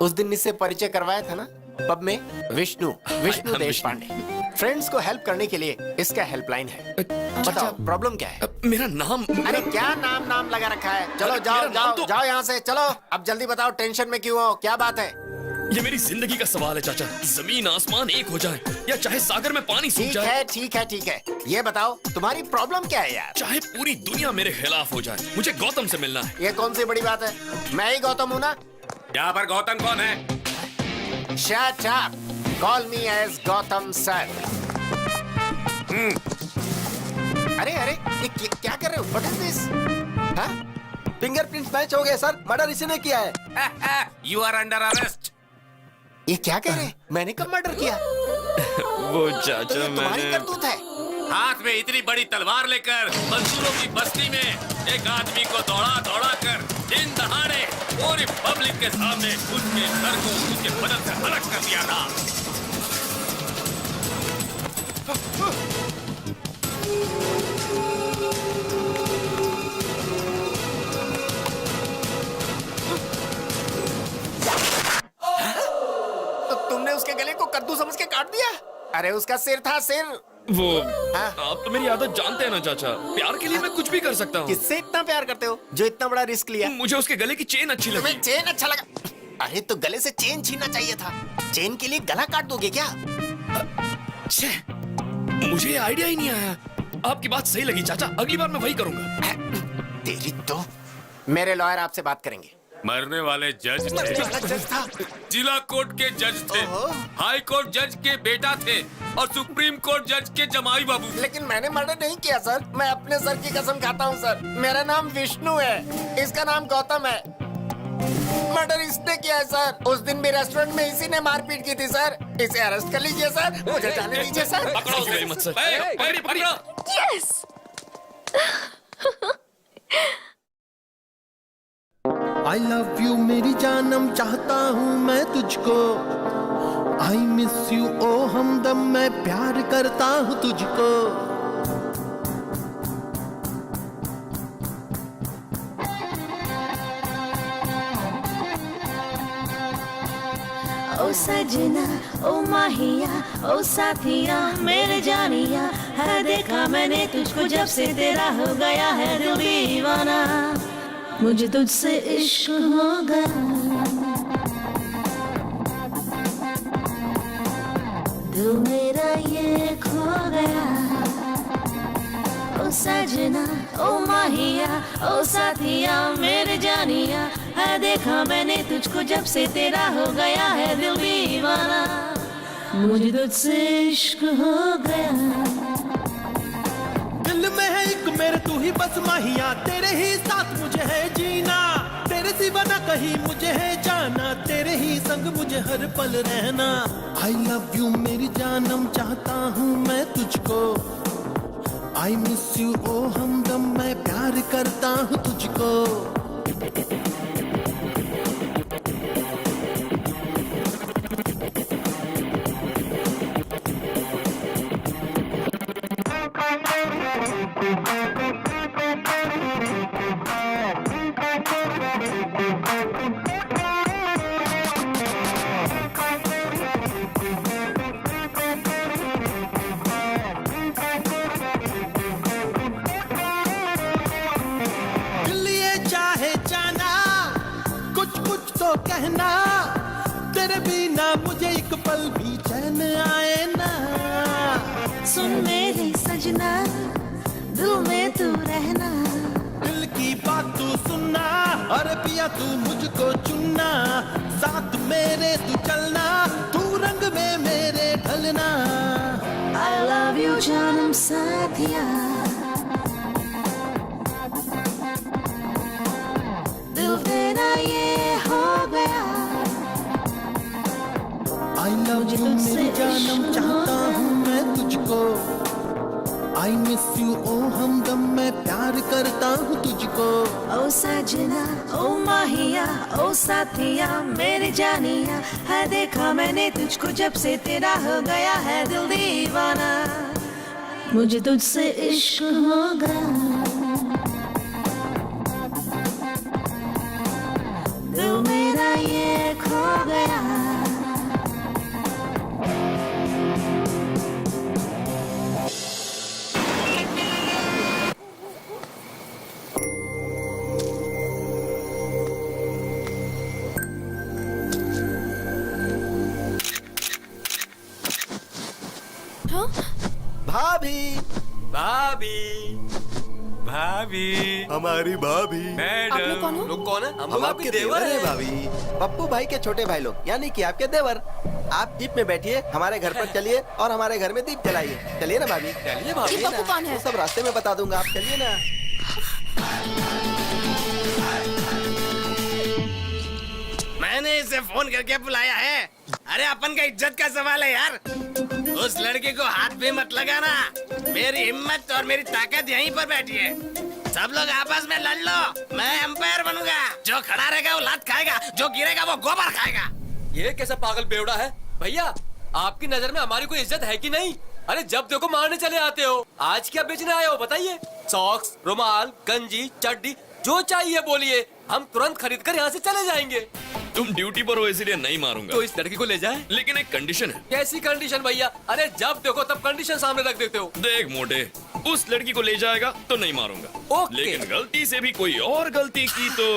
उस दिन इससे परिचय करवाया था ना पब में, विष्णु हम देश पांडे। फ्रेंड्स को हेल्प करने के लिए इसका हेल्पलाइन है। बताओ प्रॉब्लम क्या है? मेरा नाम। अरे क्या नाम लगा रखा है? चलो अरे, जाओ मेरा नाम जाओ तो- जाओ यहाँ से, चलो अब जल्दी बताओ, टेंशन में क्यों हो, क्या बात है? ये मेरी जिंदगी का सवाल है चाचा। जमीन आसमान एक हो जाए, या चाहे सागर में पानी सूख ठीक जाए, है ठीक है ठीक है, ये बताओ तुम्हारी प्रॉब्लम क्या है यार? चाहे पूरी दुनिया मेरे खिलाफ हो जाए, मुझे गौतम से मिलना है। ये कौन सी बड़ी बात है? मैं ही गौतम हूँ ना। यहाँ पर गौतम कौन है? Shut up. Call me as Gautam sir. अरे अरे, ये क्या कर रहे हो? What is this? हाँ? फिंगरप्रिंट मैच हो गया सर, मर्डर इसी ने किया है। You are under arrest. ये क्या कह रहे हैं? मैंने कब मर्डर किया? वो तो चाचा ये तुम्हारी मैंने। करतूत है। हाथ में इतनी बड़ी तलवार लेकर मजदूरों की बस्ती में एक आदमी को दौड़ा कर दिन दहाड़े पूरी पब्लिक के सामने उसके सर को उसके बदन से अलग कर दिया था। तो तुमने उसके गले को कद्दू समझ के काट दिया? अरे उसका सिर था, सिर। वो हाँ? आप तो मेरी आदत जानते हैं ना चाचा, प्यार के लिए मैं कुछ भी कर सकता हूँ। किससे इतना प्यार करते हो जो इतना बड़ा रिस्क लिया? मुझे उसके गले की चेन अच्छी लगी। तुम्हें चेन अच्छा लगा? अरे तो गले से चेन छीनना चाहिए था। चेन के लिए गला काट दोगे क्या? छे, मुझे ये आइडिया ही नहीं आया। आपकी बात सही लगी चाचा, अगली बार मैं वही करूंगा। तेरी तो। मेरे लॉयर आपसे बात करेंगे। मरने वाले जज मरने वाला जज था। जिला कोर्ट के जज थे, हाई कोर्ट जज के बेटा थे, और सुप्रीम कोर्ट जज के जमाई बाबू। लेकिन मैंने मर्डर नहीं किया सर, मैं अपने सर की कसम खाता हूँ सर। मेरा नाम विष्णु है, इसका नाम गौतम है। मर्डर इसने किया है सर। उस दिन भी रेस्टोरेंट में इसी ने मारपीट की थी सर। इसे अरेस्ट कर लीजिए सर, मुझे जाने दीजिए सर। पकड़ो उसे मत सर। पकड़ो। यस। आई लव यू मेरी जानम, चाहता हूँ मैं तुझको। आई मिस यू ओ हमदम, मैं प्यार करता हूँ तुझको। ओ सजना, ओ माहिया, ओ साथिया, मेरे जानिया, है देखा मैंने तुझको जब से तेरा हो गया है दिल दीवाना। मुझे तुझसे इश्क हो गया, दिल मेरा ये खो गया। ओ सजना, ओ माहिया, ओ साथिया, मेरे जानिया, है देखा मैंने तुझको जब से तेरा हो गया है दिल दीवाना। मुझे तुझसे इश्क हो गया। दिल में है एक मेरे तू ही बस माहिया, तेरे ही साथ मुझे है जीना, तेरे सिवा ना कहीं मुझे है जाना, तेरे ही संग मुझे हर पल रहना। आई लव यू मेरी जानम, चाहता हूँ मैं तुझको। आई मिस यू ओ हमदम, मैं प्यार करता हूँ तुझको। तो कहना, तेरे बिना मुझे एक पल भी चैन आए ना। सुन मेरी सजना, दिल में तू रहना, दिल की बात तू सुनना, और पिया तू मुझको चुनना, साथ मेरे तू चलना, तू रंग में मेरे ढलना। I love you जानम साथिया, दिल तेरा ये हो गया। I love you मेरी जानम, चाहता हूँ मैं तुझको। I miss you ओ हमदम, मैं प्यार करता हूँ तुझको। ओ सजना, ओ माहिया, ओ साथिया, मेरे जानिया, है देखा मैंने तुझको जब से, तेरा हो गया है दिल दीवाना। मुझे तुझसे इश्क हो गया। दिल मेरा ये खो गया। हाँ? भाभी, भाभी, भाभी, हमारी भाभी। आप लोग कौन हो? लोग कौन है? हम आपके देवर हैं भाभी, पप्पू भाई के छोटे भाई लोग, यानी कि आपके देवर। आप जीप में बैठिए, हमारे घर पर चलिए और हमारे घर में दीप जलाइए। चलिए ना भाभी। चलिए भाभी। ये पप्पू कौन है? वो सब रास्ते में बता दूंगा, आप चलिए ना। मैंने इसे फोन करके बुलाया है। अरे अपन का इज्जत का सवाल है यार। उस लड़के को हाथ भी मत लगाना। मेरी हिम्मत और मेरी ताकत यहीं पर बैठी है। सब लोग आपस में लड़ लो, मैं एम्पायर बनूंगा। जो खड़ा रहेगा वो लात खाएगा, जो गिरेगा वो गोबर खाएगा। ये कैसा पागल बेवड़ा है? भैया, आपकी नजर में हमारी कोई इज्जत है कि नहीं? अरे जब देखो मारने चले आते हो। आज क्या बेचने आए हो बताइए? सॉक्स, रुमाल, गंजी, चड्डी, जो चाहिए बोलिए, हम तुरंत खरीद कर यहाँ से चले जाएंगे। तुम ड्यूटी पर हो इसलिए नहीं मारूंगा। तो इस लड़की को ले जाए। लेकिन एक कंडीशन है। कैसी कंडीशन भैया? अरे जब देखो तब कंडीशन सामने रख देते हो। देख मोटे, उस लड़की को ले जाएगा तो नहीं मारूंगा। ओके। लेकिन गलती से भी कोई और गलती की तो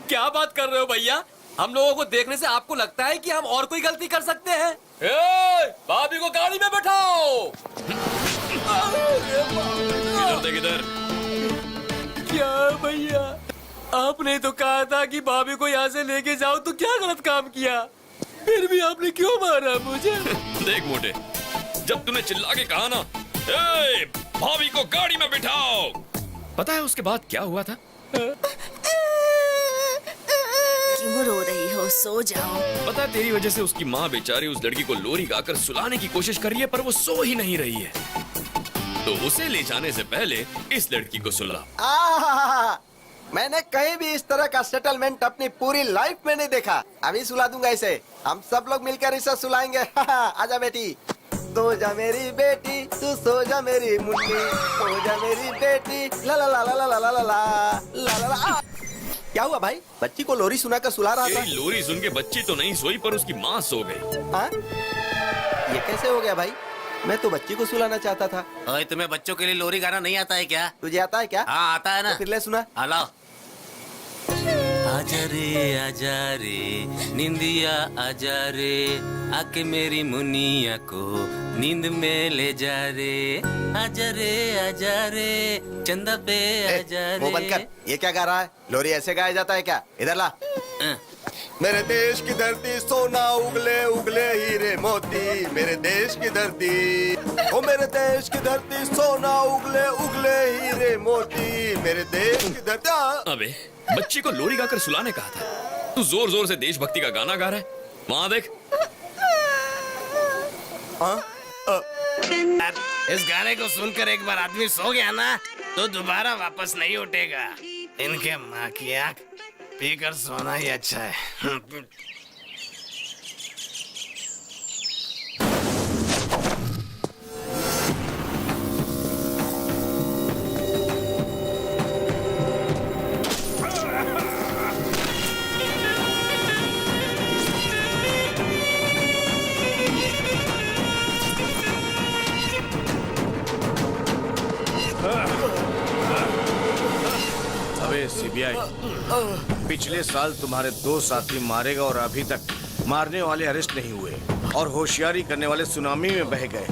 क्या बात कर रहे हो भैया? हम लोगों को देखने से आपको लगता है कि हम और कोई गलती कर सकते हैं? ए, भाभी को गाड़ी में बैठाओ। इधर देख इधर। क्या भैया, आपने तो कहा था कि भाभी को यहाँ से लेके जाओ, तो क्या गलत काम किया? फिर भी आपने क्यों मारा मुझे? देख मोटे, जब तूने चिल्ला के कहा ना, ए, भाभी को गाड़ी में बिठाओ, पता है उसके बाद क्या हुआ था? क्यों रो रही हो? सो जाओ। पता है तेरी वजह से उसकी माँ बेचारी उस लड़की को लोरी गाकर सुलाने की कोशिश कर रही है, पर वो सो ही नहीं रही है। तो उसे ले जाने से पहले इस लड़की को सुला। मैंने कहीं भी इस तरह का सेटलमेंट अपनी पूरी लाइफ में नहीं देखा। अभी सुला दूंगा इसे। हम सब लोग मिलकर इसे सुलाएंगे। आजा बेटी, सो जा मेरी बेटी, तू सो जा मेरी मुन्नी, सो जा मेरी बेटी। ला ला ला ला ला ला ला ला ला ला ला। क्या हुआ भाई? बच्ची को लोरी सुनाकर सुला रहा था। तेरी लोरी सुन के बच्ची तो नहीं सोई, पर उसकी माँ सो गई। हाँ? ये कैसे हो गया भाई? मैं तो बच्ची को सुलाना चाहता था। ओए, तुम्हें बच्चों के लिए लोरी गाना नहीं आता है क्या? तुझे आता है क्या? हाँ आता है ना। तो फिर ले सुना। हेलो। आजा रे निंदिया, आजा रे आके मेरी मुनिया को नींद में ले जा रे। आजा रे चंदा पे आजा रे। वो बंद कर। ये क्या गा रहा है? लोरी ऐसे गाया जाता है क्या? इधर ला। मेरे देश की धरती सोना उगले उगले मोती मेरे देश की धरती, ओ मेरे देश की धरती, सोना उगले उगले हीरे मोती मेरे देश की धरती। अबे बच्ची को लोरी गाकर सुलाने कहा था, तू जोर जोर से देशभक्ति का गाना गा रहा है। वहां देख। इस गाने को सुनकर एक बार आदमी सो गया ना तो दोबारा वापस नहीं उठेगा। इनके माँ की आंख पीकर सोना ही अच्छा है। अबे सीबीआई, पिछले साल तुम्हारे 2 साथी मारे गए और अभी तक मारने वाले अरेस्ट नहीं हुए और होशियारी करने वाले सुनामी में बह गए।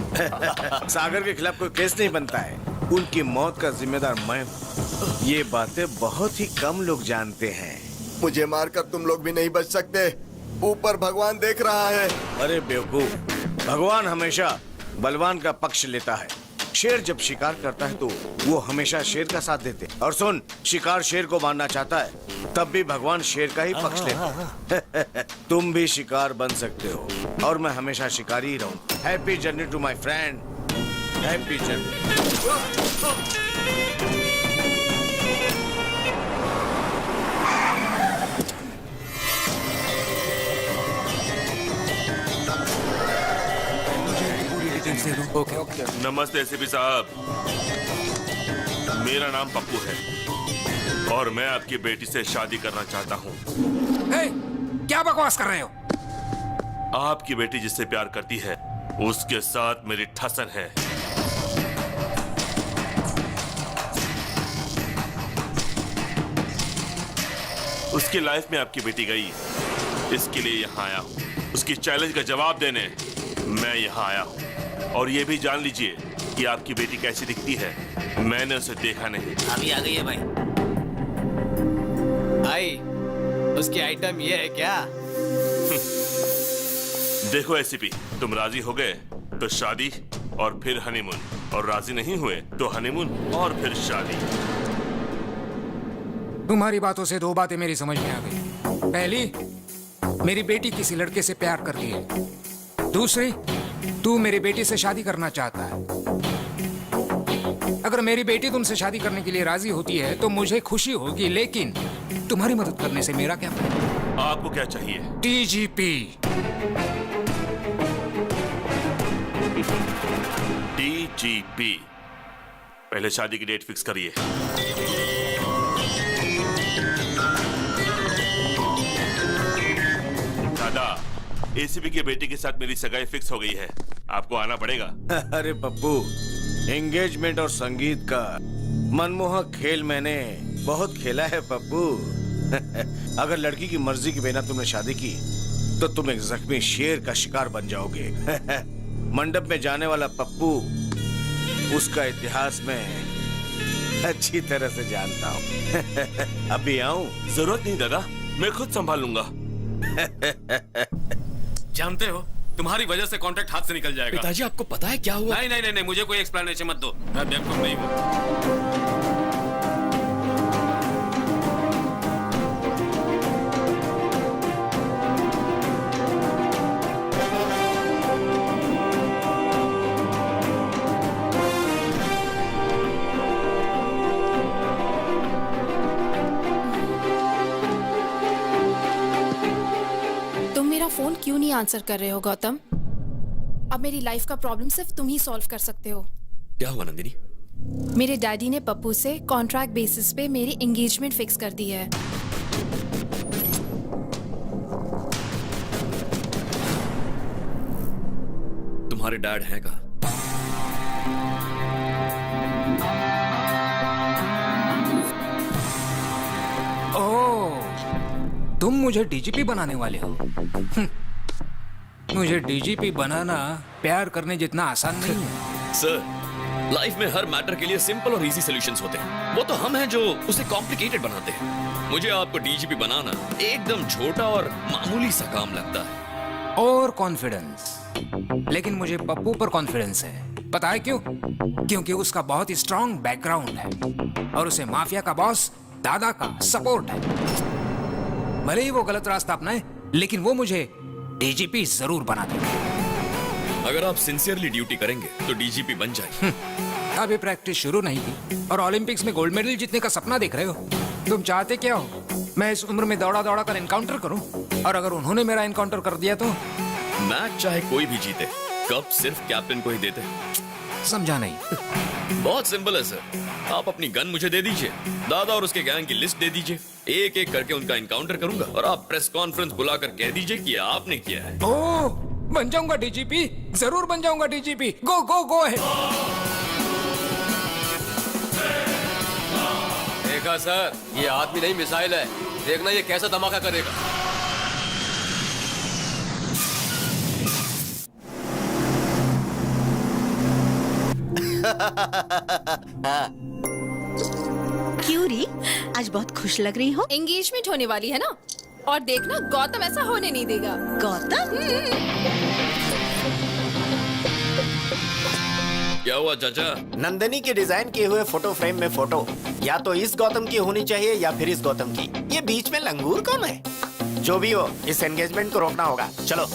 सागर के खिलाफ कोई केस नहीं बनता है, उनकी मौत का जिम्मेदार मैं हूँ। ये बातें बहुत ही कम लोग जानते हैं। मुझे मारकर तुम लोग भी नहीं बच सकते, ऊपर भगवान देख रहा है। अरे बेवकूफ, भगवान हमेशा बलवान का पक्ष लेता है। शेर जब शिकार करता है तो वो हमेशा शेर का साथ देते। और सुन, शिकार शेर को मारना चाहता है तब भी भगवान शेर का ही पक्ष लेते। तुम भी शिकार बन सकते हो और मैं हमेशा शिकारी ही रहूं। Happy journey to my friend, happy journey. नमस्ते एसीपी साहब, मेरा नाम पप्पू है और मैं आपकी बेटी से शादी करना चाहता हूँ। क्या बकवास कर रहे हो? आपकी बेटी जिससे प्यार करती है उसके साथ मेरी ठसन है। उसकी लाइफ में आपकी बेटी गई, इसके लिए यहाँ आया हूँ। उसकी चैलेंज का जवाब देने मैं यहाँ आया हूँ। और ये भी जान लीजिए कि आपकी बेटी कैसी दिखती है, मैंने उसे देखा नहीं। अभी आ गई है भाई। भाई उसकी आइटम ये है क्या? देखो एसीपी, तुम राजी हो गए तो शादी और फिर हनीमून, और राजी नहीं हुए तो हनीमून और फिर शादी। तुम्हारी बातों से 2 बातें मेरी समझ में आ गई। पहली, मेरी बेटी किसी लड़के से प्यार करती है। दूसरी, तू मेरी बेटी से शादी करना चाहता है। अगर मेरी बेटी तुमसे शादी करने के लिए राजी होती है तो मुझे खुशी होगी, लेकिन तुम्हारी मदद करने से मेरा क्या फायदा? आपको क्या चाहिए? डीजीपी। डीजीपी, पहले शादी की डेट फिक्स करिए। दादा, एसीपी की बेटी के साथ मेरी सगाई फिक्स हो गई है, आपको आना पड़ेगा। अरे पप्पू, एंगेजमेंट और संगीत का मनमोहक खेल मैंने बहुत खेला है पप्पू। अगर लड़की की मर्जी के बिना तुमने शादी की तो तुम एक जख्मी शेर का शिकार बन जाओगे। मंडप में जाने वाला पप्पू उसका इतिहास में अच्छी तरह से जानता हूँ। अभी आऊं? जरूरत नहीं दादा, मैं खुद संभाल लूंगा। जानते हो, तुम्हारी वजह से कॉन्ट्रैक्ट हाथ से निकल जाएगा। पिताजी आपको पता है क्या हुआ? नहीं, मुझे कोई एक्सप्लेनेशन मत दो, मैं बेवकूफ नहीं हूँ। फोन क्यों नहीं आंसर कर रहे हो गौतम? अब मेरी लाइफ का प्रॉब्लम सिर्फ तुम ही सॉल्व कर सकते हो। क्या हुआ नंदिनी? मेरे डैडी ने पप्पू से कॉन्ट्रैक्ट बेसिस पे मेरी एंगेजमेंट फिक्स कर दी है। तुम्हारे डैड हैं कहाँ? तुम मुझे डीजीपी बनाने वाले हो? मुझे डीजीपी बनाना प्यार करने जितना आसान नहीं है। सर, लाइफ में हर मैटर के लिए सिंपल और इजी सॉल्यूशंस होते हैं। वो तो हम हैं जो उसे कॉम्प्लिकेटेड बनाते हैं। मुझे आपको डीजीपी बनाना एकदम छोटा और मामूली सा काम लगता है। और कॉन्फिडेंस लेकिन मुझे पप्पू पर कॉन्फिडेंस है। पता है क्यों? क्योंकि उसका बहुत ही स्ट्रांग बैकग्राउंड है और उसे माफिया का बॉस दादा का सपोर्ट है। भले ही वो गलत रास्ता अपनाए, लेकिन वो मुझे डीजीपी जरूर बना देगा। अगर आप सिंसियरली ड्यूटी करेंगे तो डीजीपी बन जाए। अभी प्रैक्टिस शुरू नहीं की और ओलंपिक्स में गोल्ड मेडल जीतने का सपना देख रहे हो। तुम चाहते क्या हो? मैं इस उम्र में दौड़ा दौड़ा कर एनकाउंटर करूं? और अगर उन्होंने मेरा एनकाउंटर कर दिया तो? मैच चाहे कोई भी जीते, कप सिर्फ कैप्टन को ही देते। समझा नहीं। बहुत सिंपल है सर, आप अपनी गन मुझे दे दीजिए, दादा और उसके गैंग की लिस्ट दे दीजिए, एक एक करके उनका एनकाउंटर करूंगा और आप प्रेस कॉन्फ्रेंस बुलाकर कह दीजिए कि आपने किया है। ओह, बन जाऊंगा डीजीपी, जरूर बन जाऊंगा डीजीपी। गो गो गो है। देखा सर, ये आदमी नहीं मिसाइल है। देखना ये कैसा धमाका करेगा। क्यों री, आज बहुत खुश लग रही हो? एंगेजमेंट होने वाली है ना, और देखना गौतम ऐसा होने नहीं देगा। गौतम? क्या हुआ चाचा? नंदिनी के डिजाइन किए हुए फोटो फ्रेम में फोटो या तो इस गौतम की होनी चाहिए या फिर इस गौतम की। ये बीच में लंगूर कौन है? जो भी हो, इस एंगेजमेंट को रोकना होगा। चलो।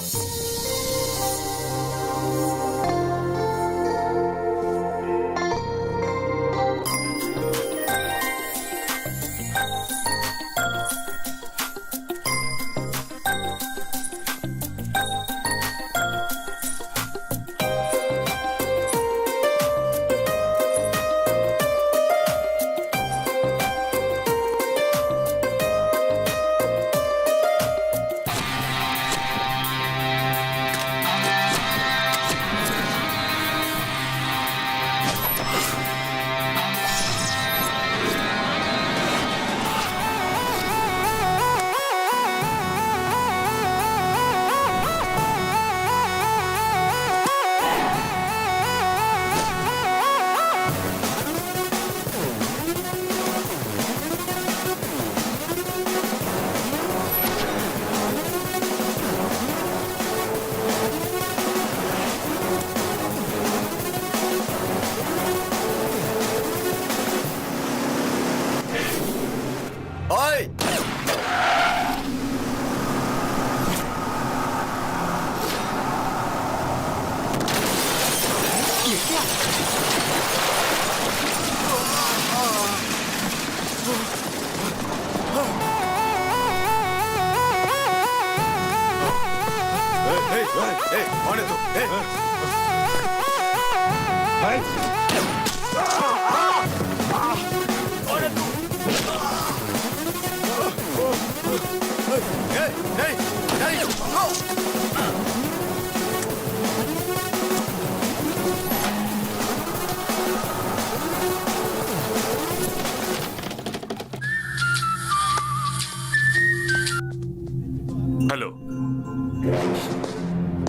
हेलो,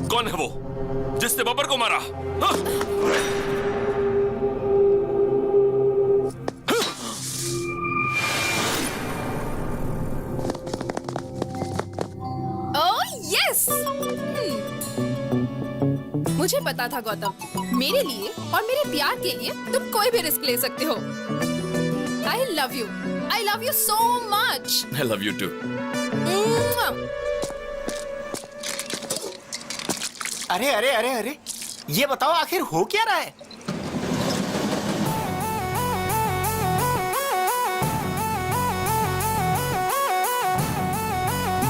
कौन है वो जिसने बब्बर को मारा? ओह यस, मुझे पता था गौतम, मेरे लिए और मेरे प्यार के लिए तुम कोई भी रिस्क ले सकते हो। I love you so much. I love you too. अरे अरे अरे अरे, ये बताओ आखिर हो क्या रहा है?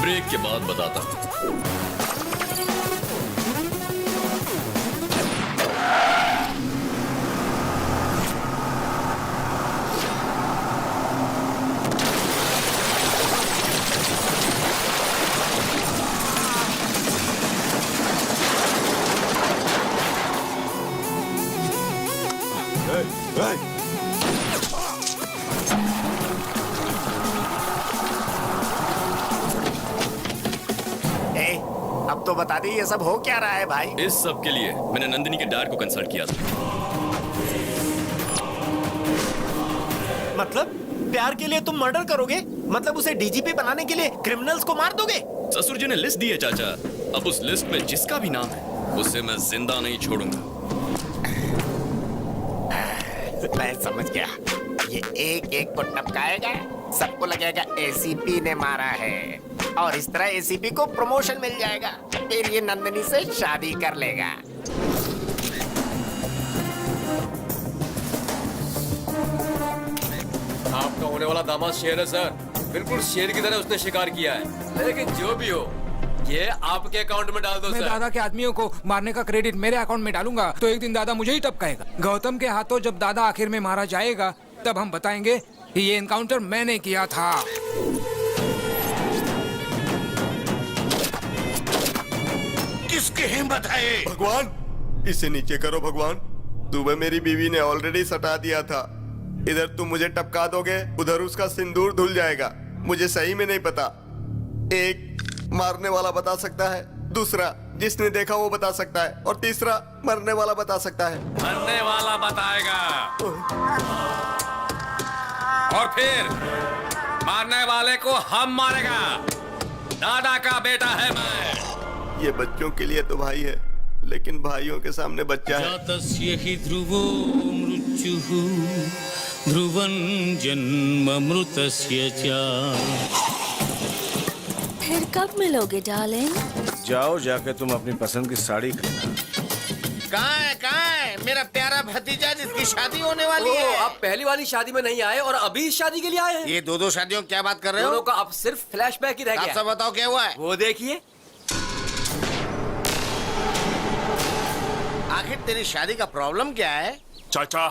ब्रेक के बाद बताता हूँ। अब तो बता दी ये सब हो क्या रहा है भाई? इस सब के लिए मैंने नंदिनी के डैड को कंसल्ट किया था। मतलब प्यार के लिए तुम मर्डर करोगे? मतलब उसे डीजीपी बनाने के लिए क्रिमिनल्स को मार दोगे? ससुर जी ने लिस्ट दी है चाचा, अब उस लिस्ट में जिसका भी नाम है उसे मैं जिंदा नहीं छोड़ूंगा। मैं समझ गया, ये एक एक को टपकाएगा, सबको लगेगा एसीपी ने मारा है, और इस तरह एसीपी को प्रमोशन मिल जाएगा, फिर ये नंदिनी से शादी कर लेगा। आपका होने वाला दामाद शेर है सर, बिल्कुल शेर की तरह उसने शिकार किया है। लेकिन जो भी हो, ये आपके अकाउंट में डाल दो मैं सर। दादा के आदमियों को मारने का क्रेडिट मेरे अकाउंट में डालूंगा तो एक दिन दादा मुझे ही टपकाएगा। गौतम के हाथों जब दादा आखिर में मारा जाएगा तब हम बताएंगे कि ये एनकाउंटर मैंने किया था। किसकी हिम्मत है? भगवान, इसे नीचे करो भगवान। सुबह मेरी बीवी ने ऑलरेडी सटा दिया था, इधर तुम मुझे टपका दोगे, उधर उसका सिंदूर धुल जाएगा। मुझे सही में नहीं पता। एक मारने वाला बता सकता है, दूसरा जिसने देखा वो बता सकता है, और तीसरा मरने वाला बता सकता है। मरने वाला बताएगा, और फिर मारने वाले को हम मारेगा। दादा का बेटा है मैं। ये बच्चों के लिए तो भाई है, लेकिन भाइयों के सामने बच्चा है। जातस्य हि ध्रुवो मृत्युः ध्रुवं जन्ममृतस्य च। फिर कब मिलोगे डार्लिंग? जाओ, जाके तुम अपनी पसंद की साड़ी खरीदना। कहाँ है मेरा प्यारा भतीजा जिसकी शादी होने वाली है? आप पहली वाली शादी में नहीं आए और अभी इस शादी के लिए आए हैं। ये दो शादियों की क्या बात कर रहे दोनों हो? का अब सिर्फ फ्लैशबैक ही रह आप गया। सब बताओ क्या हुआ है? वो देखिए। आखिर तेरी शादी का प्रॉब्लम क्या है? चाचा,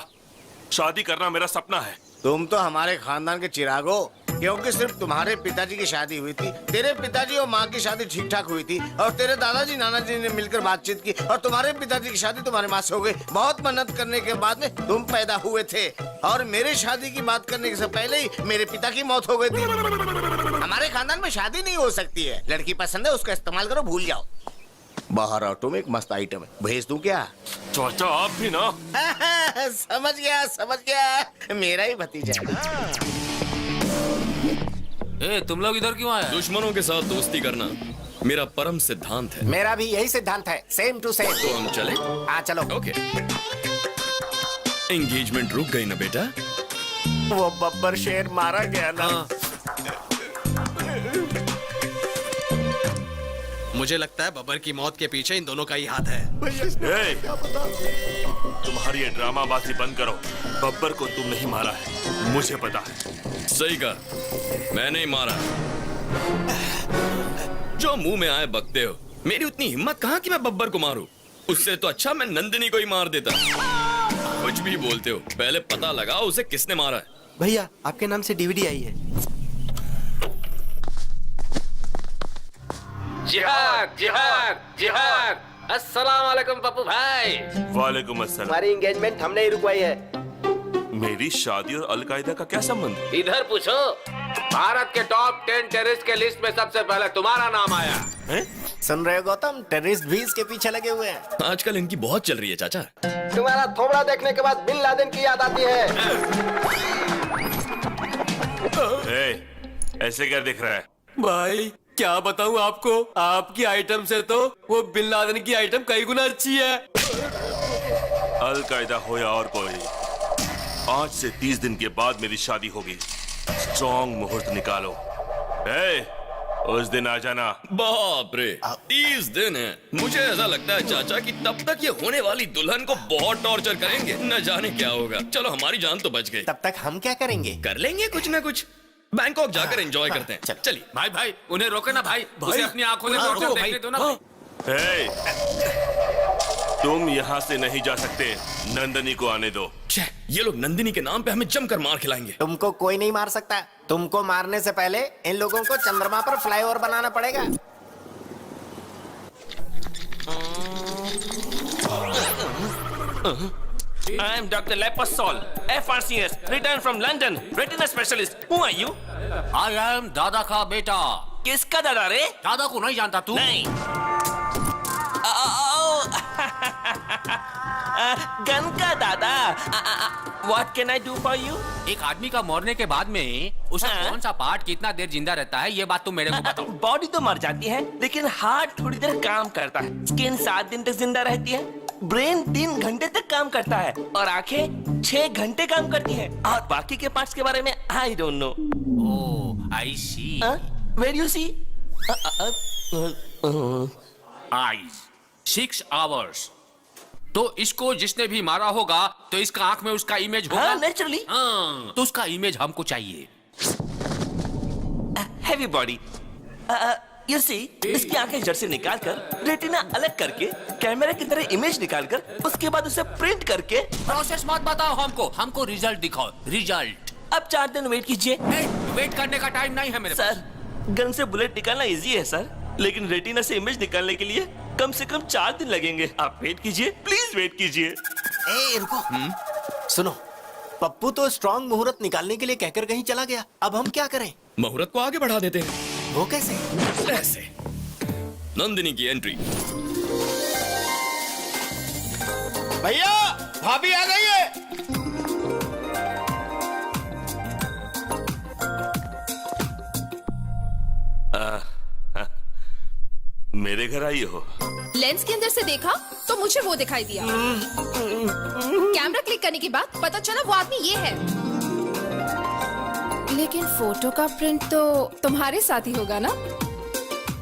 शादी करना मेरा सपना है। तुम तो हमारे खानदान के चिराग हो, क्योंकि सिर्फ तुम्हारे पिताजी की शादी हुई थी, तेरे पिताजी और माँ की शादी ठीक ठाक हुई थी, और तेरे दादाजी नानाजी ने मिलकर बातचीत की, और तुम्हारे पिताजी की शादी तुम्हारे माँ से हो गई। बहुत मेहनत करने के बाद में तुम पैदा हुए थे, और मेरे शादी की बात करने से पहले ही मेरे पिता की मौत हो गई थी। हमारे खानदान में शादी नहीं हो सकती है। लड़की पसंद है, उसका इस्तेमाल करो, भूल जाओ। बाहर ऑटो में एक मस्त आइटम है, भेज दूं क्या? चाचा आप भी ना। समझ गया, मेरा ही भतीजा है। तुम लोग इधर क्यों आए? दुश्मनों के साथ दोस्ती करना मेरा परम सिद्धांत है। मेरा भी यही सिद्धांत है, सेम टू सेम। तो हम चले? हाँ चलो। ओके। एंगेजमेंट रुक गई ना बेटा? वो बब्बर शेर मारा गया ना। हाँ। मुझे लगता है बब्बर की मौत के पीछे इन दोनों का ही हाथ है। ए, तुम्हारी ये ड्रामाबाजी बंद करो। बब्बर को तुम नहीं मारा है, मुझे पता है। सही कहा, मैंने ही मारा। जो मुंह में आए बकते हो। मेरी उतनी हिम्मत कहाँ कि मैं बब्बर को मारूं? उससे तो अच्छा मैं नंदिनी को ही मार देता। कुछ भी बोलते हो, पहले पता लगाओ उसे किसने मारा है। भैया आपके नाम से डीवीडी आई है। जिहाद जिहाद जिहाद। अस्सलाम वालेकुम पप्पू भाई। वालेकुम अस्सलाम। हमारी एंगेजमेंट हमने ही रुकवाई है। मेरी शादी और अलकायदा का क्या संबंध? इधर पूछो। भारत के टॉप 10 टेररिस्ट के लिस्ट में सबसे पहले तुम्हारा नाम आया है? सुन रहे हो गौतम, टेररिस्ट भी इसके पीछे लगे हुए हैं। आजकल इनकी बहुत चल रही है चाचा। तुम्हारा थोबड़ा देखने के बाद बिन लादेन की याद आती है। ए, ऐसे क्या दिख रहा है? भाई क्या बताऊं आपको, आपकी आइटम से तो वो बिन लादेन की आइटम कई गुना अच्छी है। अलकायदा हो या और कोई, आज से 30 दिन के बाद मेरी शादी होगी। स्ट्रॉन्ग मुहूर्त निकालो। ए, उस दिन आ जाना। बाप रे, 30 दिन है। मुझे ऐसा लगता है चाचा कि तब तक ये होने वाली दुल्हन को बहुत टॉर्चर करेंगे, न जाने क्या होगा। चलो हमारी जान तो बच गई। तब तक हम क्या करेंगे? कर लेंगे कुछ ना कुछ। बैंकॉक जाकर एंजॉय करते हैं। चलिए भाई उन्हें रोके ना भाई, उसे अपनी आंखों से टॉर्चर देखने दो ना। ए, तुम यहाँ से नहीं जा सकते, नंदनी को आने दो। ये लोग नंदिनी के नाम पे हमें जमकर मार खिलाएंगे। तुमको कोई नहीं मार सकता। तुमको मारने से पहले इन लोगों को चंद्रमा पर फ्लाईओवर बनाना पड़ेगा। I am Dr. Lepasol, FRCS, returned from London, retina specialist. Who are you? I am दादा का बेटा। किसका दादा रे? दादा को नहीं जानता तू? नहीं। गन का दादा, what can I do for you? एक आदमी का मरने के बाद में उसका हाँ? कौन सा पार्ट कितना देर जिंदा रहता है, ये बात तुम मेरे को बताओ। बॉडी तो मर जाती है, लेकिन हार्ट थोड़ी देर काम करता है। स्किन 7 दिन तक जिंदा रहती है, ब्रेन 3 घंटे तक काम करता है और आंखें 6 घंटे काम करती है। और बाकी के पार्ट्स के बारे में I don't know. Oh, I see. Where you see? Eyes 6 hours. तो इसको जिसने भी मारा होगा तो इसका आंख में उसका इमेज होगा। हाँ, नेचुरली। हाँ, तो उसका इमेज हमको चाहिए। Heavy body. यू सी, इसकी आंखें जड़ से निकालकर रेटिना अलग करके कैमरा की तरह इमेज निकालकर उसके बाद उसे प्रिंट करके। प्रोसेस मत बताओ हमको रिजल्ट दिखाओ, रिजल्ट। अब 4 दिन वेट कीजिए। वेट करने का टाइम नहीं है मेरे सर, गन से बुलेट निकालना इजी है सर, लेकिन रेटिना से इमेज निकालने के लिए कम से कम 4 दिन लगेंगे। आप वेट कीजिए, प्लीज वेट कीजिए। ए, रुको। सुनो, पप्पू तो स्ट्रॉन्ग मुहूर्त निकालने के लिए कहकर कहीं चला गया। अब हम क्या करें? मुहूर्त को आगे बढ़ा देते हैं। वो कैसे? ऐसे। नंदिनी की एंट्री। भैया, भाभी आ गई है। मेरे घर आई हो? लेंस के अंदर से देखा तो मुझे वो दिखाई दिया। कैमरा क्लिक करने के बाद पता चला वो आदमी ये है। लेकिन फोटो का प्रिंट तो तुम्हारे साथ ही होगा ना?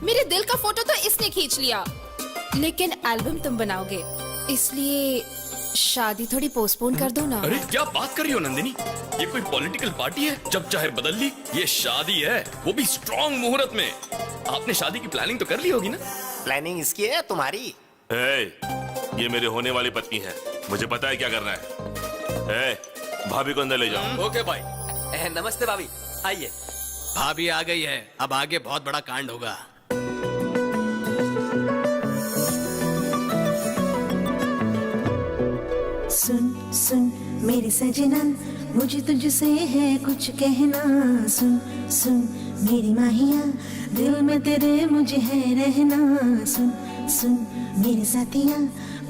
मेरे दिल का फोटो तो इसने खींच लिया, लेकिन एल्बम तुम बनाओगे, इसलिए शादी थोड़ी पोस्टपोन कर दो ना। अरे क्या बात कर रही हो नंदिनी? ये कोई पॉलिटिकल पार्टी है? जब चाहे बदल ली। ये शादी है, वो भी स्ट्रॉन्ग मुहूर्त में। आपने शादी की प्लानिंग तो कर ली होगी ना? प्लानिंग इसकी है या तुम्हारी? ये मेरे होने वाली पत्नी है, मुझे पता है क्या करना है। भाभी को अंदर ले जाओ। ओके भाई। नमस्ते भाभी, आइए। भाभी आ गई है, अब आगे बहुत बड़ा कांड होगा। सुन सुन मेरी सजना, मुझे तुझसे है कुछ कहना। सुन सुन मेरी माहिया, दिल में तेरे मुझे है रहना। सुन सुन मेरे साथिया,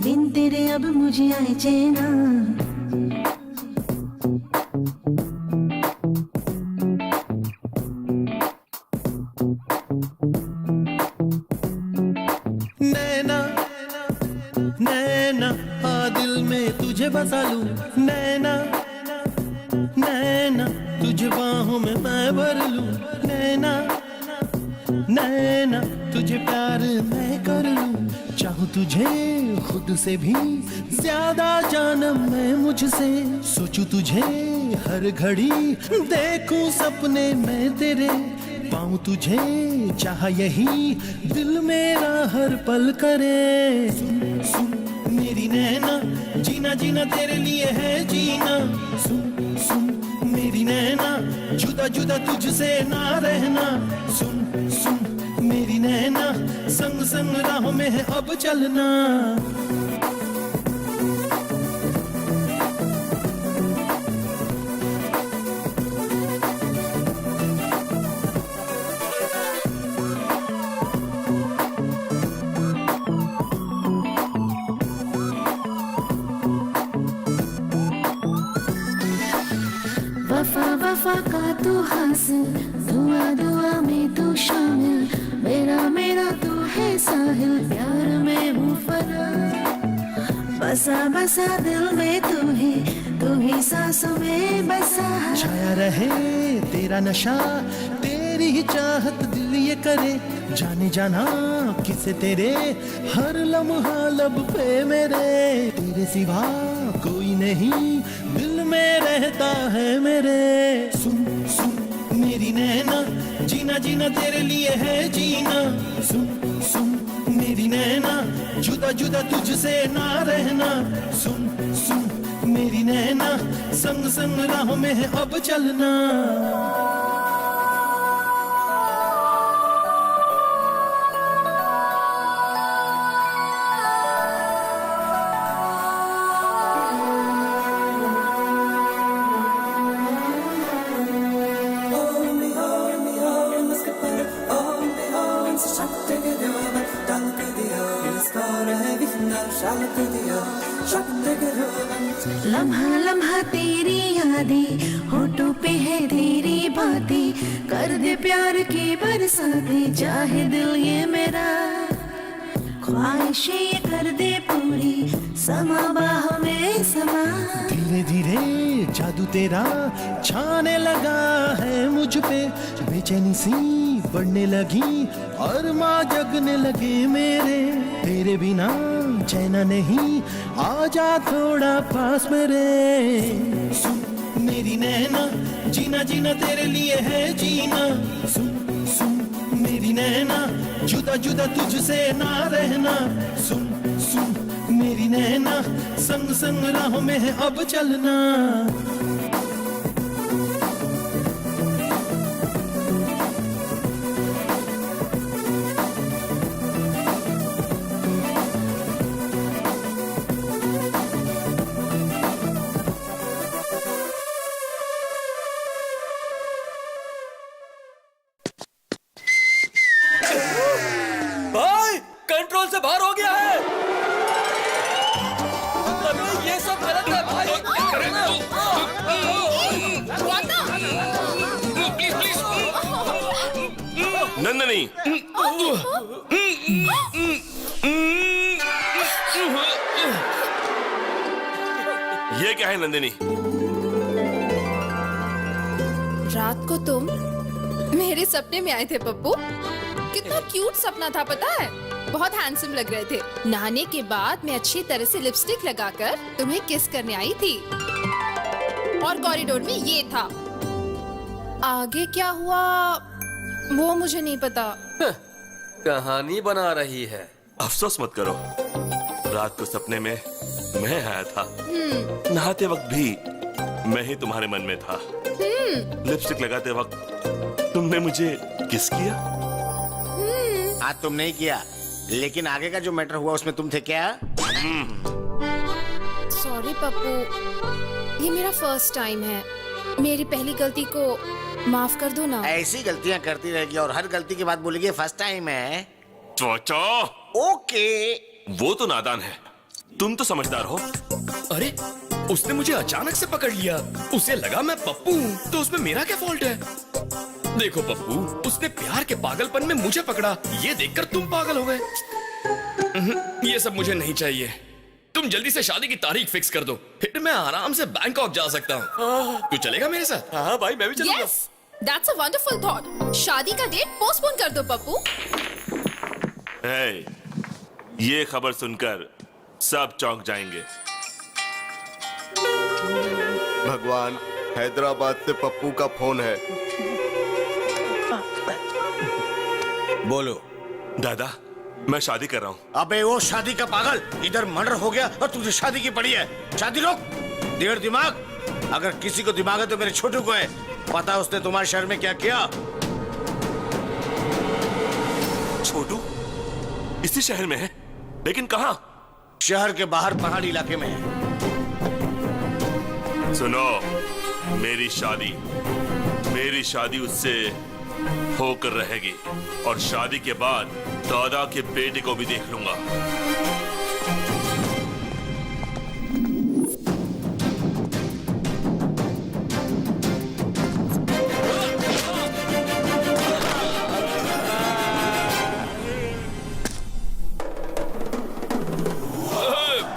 बिन तेरे अब मुझे आए चैना। नैना नैना आ दिल में तुझे बसा लूं। नैना नैना तुझे बाहों में मैं भर लूं। नैना नैना तुझे प्यार मैं कर लूं। चाहूं तुझे खुद से भी ज्यादा जानम मैं मुझसे। सोचूं तुझे हर घड़ी, देखूं सपने मैं तेरे। पाऊं तुझे चाह यही, दिल मेरा हर पल करे। सुन सुन मेरी नैना, जीना जीना तेरे लिए है जीना। सुन सुन मेरी नैना, जुदा जुदा तुझसे ना रहना। सुन सुन मेरी नैना, संग संग राहों में है अब चलना। वफा वफा का तू हासिल, दुआ दुआ में तू शामिल। मेरा मेरा तू है साहिल, प्यार में हूँ फना। बसा बसा दिल में तू ही सांसों में बसा। छाया रहे तेरा नशा, तेरी ही चाहत दिल ये करे। जाने जाना किसे तेरे, हर लम्हा लब पे मेरे। तेरे सिवा कोई नहीं, दिल में रहता है मेरे। सुन सुन मेरी नैना, जीना जीना तेरे लिए है जीना। सुन सुन मेरी नैना, जुदा जुदा तुझसे ना रहना। सुन सुन मेरी नैना, संग संग राहों में है अब चलना। Dal que diyor, yüz kara hep लम्हा लम्हा तेरी यादें, होठों पे है तेरी बातें, कर दे प्यार की बरसातें, चाहे दिल ये मेरा, ख्वाहिशें ये कर दे पूरी, समा बाहों में समा। धीरे धीरे जादू तेरा छाने लगा है मुझ पे, बेचैनी सी बढ़ने लगी और माँ जगने लगे मेरे, तेरे बिना चैना नहीं, आजा थोड़ा पास मेरे। सुन मेरी नैना, जीना जीना तेरे लिए है जीना, सुन सुन मेरी नैना, जुदा जुदा तुझसे ना रहना, सुन सुन मेरी नैना, संग संग राहों में है अब चलना। भाई कंट्रोल से बाहर हो गया है। अबे ये सब गलत है भाई। नंदनी, ये क्या है नंदिनी? रात को तुम मेरे सपने में आए थे पप्पू। कितना क्यूट सपना था पता है? बहुत हैंडसम लग रहे थे। नहाने के बाद मैं अच्छी तरह से लिपस्टिक लगाकर तुम्हें किस करने आई थी और कॉरिडोर में ये था। आगे क्या हुआ वो मुझे नहीं पता। कहानी बना रही है। अफसोस मत करो, रात को सपने में मैं आया था। नहाते वक्त भी मैं ही तुम्हारे मन में था। लिपस्टिक लगाते वक्त तुमने मुझे किस किया? आज तुम नहीं किया, लेकिन आगे का जो मैटर हुआ उसमें तुम थे क्या? सॉरी पप्पू, ये मेरा फर्स्ट टाइम है। मेरी पहली गलती को माफ कर दो ना। ऐसी गलतियां करती रहेगी और हर गलती के बाद बोलेगी फर्स्ट टाइम है। Cho Cho, okay. वो तो नादान है, तुम तो समझदार हो। अरे उसने मुझे अचानक से पकड़ लिया, उसे लगा मैं पप्पू हूँ, तो उसमें मेरा क्या फॉल्ट है? देखो पप्पू, उसने प्यार के पागलपन में मुझे पकड़ा, ये देखकर तुम पागल हो गए। ये सब मुझे नहीं चाहिए। तुम जल्दी से शादी की तारीख फिक्स कर दो, फिर मैं आराम से बैंकॉक जा सकता हूँ। तू चलेगा मेरे साथ? हाँ भाई, मैं भी चलूंगा। Yes, that's a wonderful thought. शादी का डेट पोस्टपोन कर दो पप्पू। हे, ये खबर सुनकर सब चौंक जाएंगे। भगवान, हैदराबाद से पप्पू का फोन है। बोलो। दादा, मैं शादी कर रहा हूँ। अबे वो शादी का पागल, इधर मर्डर हो गया और तुझे शादी की पड़ी है। शादी रोक। डेढ़ दिमाग, अगर किसी को दिमाग है तो मेरे छोटू को है। पता है उसने तुम्हारे शहर में क्या किया? छोटू इसी शहर में है, लेकिन कहाँ? शहर के बाहर पहाड़ी इलाके में है। सुनो, मेरी शादी उससे होकर रहेगी और शादी के बाद दादा के बेटे को भी देख लूंगा।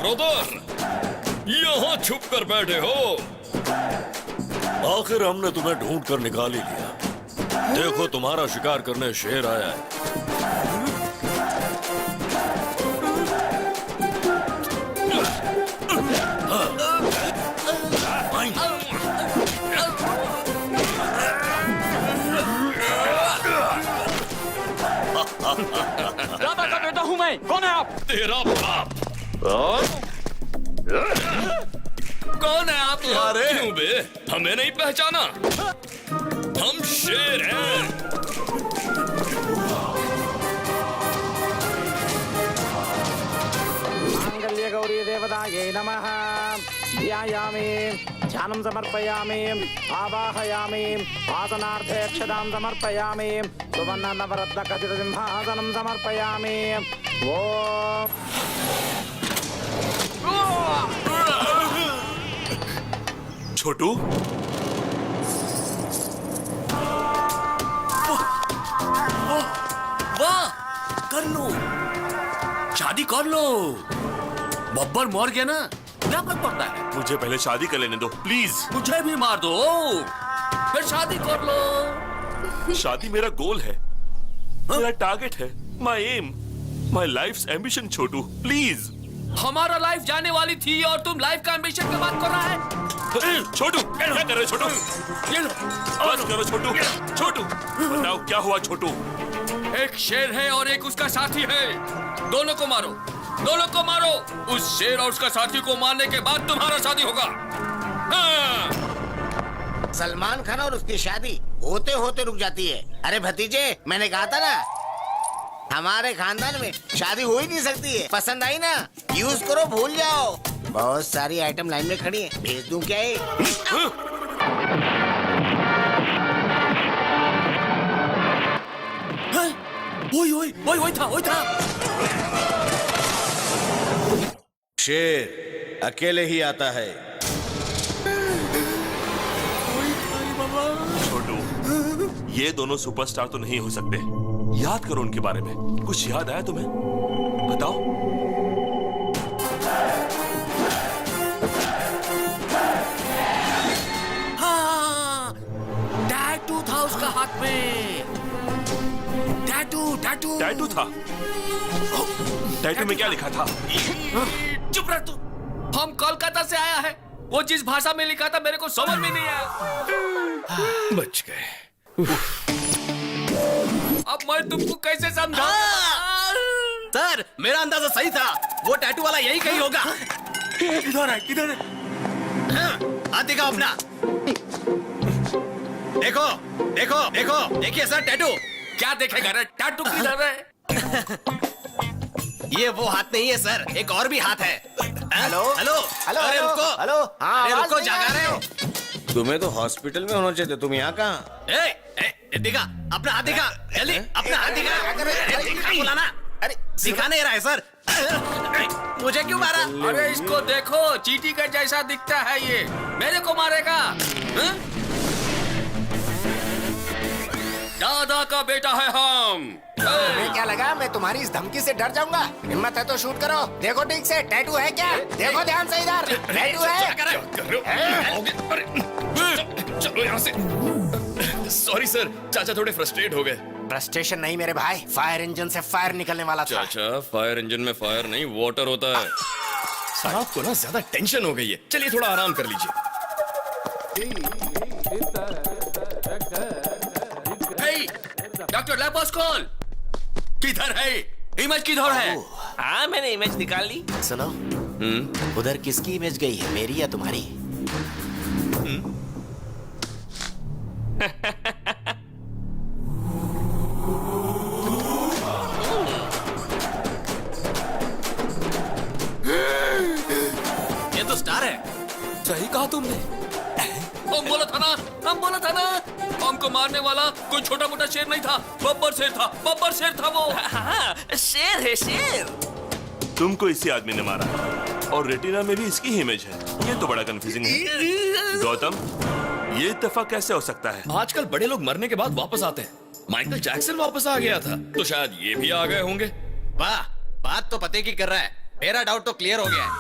ब्रदर, यहाँ छुप कर बैठे हो? आखिर हमने तुम्हें ढूंढ कर निकाल ही लिया। देखो, तुम्हारा शिकार करने शेर आया है। दादा का बेटा हूँ मैं। कौन है आप? तेरा बाप। कौन है आप? क्यों बे, हमें नहीं पहचाना? हम शेर हैं। मांगल्य गौरी देवतायै नमः। ध्यायामि, ध्यानं समर्पयामि, आवाहयामि, आसनार्थे अक्षतां समर्पयामि, सुवर्ण नवरत्न खचित सिंहासनं समर्पयामि। ओम छोटू, वाह, कर लो, शादी कर लो। बब्बर मर गया ना, क्या फर्क पड़ता है? मुझे पहले शादी कर लेने दो प्लीज। मुझे भी मार दो, फिर शादी कर लो। शादी मेरा गोल है, मेरा टारगेट है, my aim, my life's ambition. छोटू प्लीज। हमारा लाइफ जाने वाली थी और तुम लाइफ का एम्बिशन की बात कर रहा है? छोटू क्या कर रहे हो? छोटू ये लो, बस करो छोटू। छोटू बताओ क्या हुआ? छोटू एक शेर है और एक उसका साथी है, दोनों को मारो, दोनों को मारो। उस शेर और उसका साथी को मारने के बाद तुम्हारा शादी होगा। हाँ। सलमान खान और उसकी शादी होते होते रुक जाती है। अरे भतीजे, मैंने कहा था ना, हमारे खानदान में शादी हो ही नहीं सकती है। पसंद आई ना, यूज करो, भूल जाओ। बहुत सारी आइटम लाइन में खड़ी है, भेज दूं क्या ये? वही था। शेर अकेले ही आता है। छोटू ये दोनों सुपरस्टार तो नहीं हो सकते। याद करो उनके बारे में। कुछ याद आया तुम्हें? बताओ। हाँ, टैटू था उसका हाथ में। टैटू था? टैटू में क्या लिखा था? चुप रह तू। हम कोलकाता से आया है, वो जिस भाषा में लिखा था मेरे को समझ में नहीं आया। बच गए। अब मैं तुमको कैसे समझाऊं? सर, मेरा अंदाजा सही था, वो टैटू वाला यही कहीं होगा। किधर है? हाँ, हाथ दिखाओ अपना। देखो देखो देखो, देखिए सर टैटू। क्या देखेगा रे? टैटू किधर है? ये वो हाथ नहीं है सर, एक और भी हाथ है। हेलो हेलो हेलो अरे रुको, हेलो। हाँ, अरे आवाज रुको, नहीं जागा आ रहे हो? तुम्हें तो हॉस्पिटल में होना चाहिए, तुम यहाँ कहाँ? दिखा अपना हाथ, दिखा जल्दी अपना हाथ दिखा। अरे दिखा बोला ना। अरे दिखा नहीं रहा है सर। मुझे क्यों मारा? अरे इसको देखो, चींटी का जैसा दिखता है ये, मेरे को मारेगा? हाँ? दादा का बेटा है हम। तुम्हें क्या लगा मैं तुम्हारी इस धमकी से डर जाऊंगा? हिम्मत है तो शूट करो। देखो ठीक से, टैटू है क्या? देखो ध्यान से इधर, टैटू है। चलो यहाँ से। सॉरी सर, चाचा थोड़े फ्रस्ट्रेट हो गए। फ्रस्ट्रेशन नहीं मेरे भाई, फायर इंजन से फायर निकलने वाला था। चाचा, फायर इंजन में फायर नहीं, वाटर होता है। साहब को ना ज्यादा टेंशन हो गई है, चलिए थोड़ा आराम कर लीजिए। डॉक्टर लेपोस्कोल किधर है? इमेज किधर है? हाँ मैंने इमेज निकाल ली। सुनो, उधर किसकी इमेज गई है, मेरी या तुम्हारी? ये तो स्टार है। सही कहा तुमने। हम बोला था ना, हमको मारने वाला कोई छोटा मोटा शेर नहीं था, बब्बर शेर था वो। हाँ, शेर है शेर। तुमको इसी आदमी ने मारा और रेटिना में भी इसकी ही इमेज है। ये तो बड़ा कंफ्यूजिंग है। गौतम, ये इत्तेफाक कैसे हो सकता है? आजकल बड़े लोग मरने के बाद वापस आते हैं। माइकल जैक्सन वापस आ गया था, तो शायद ये भी आ गए होंगे। वाह, बात तो पते की कर रहा है। मेरा डाउट तो क्लियर हो गया है।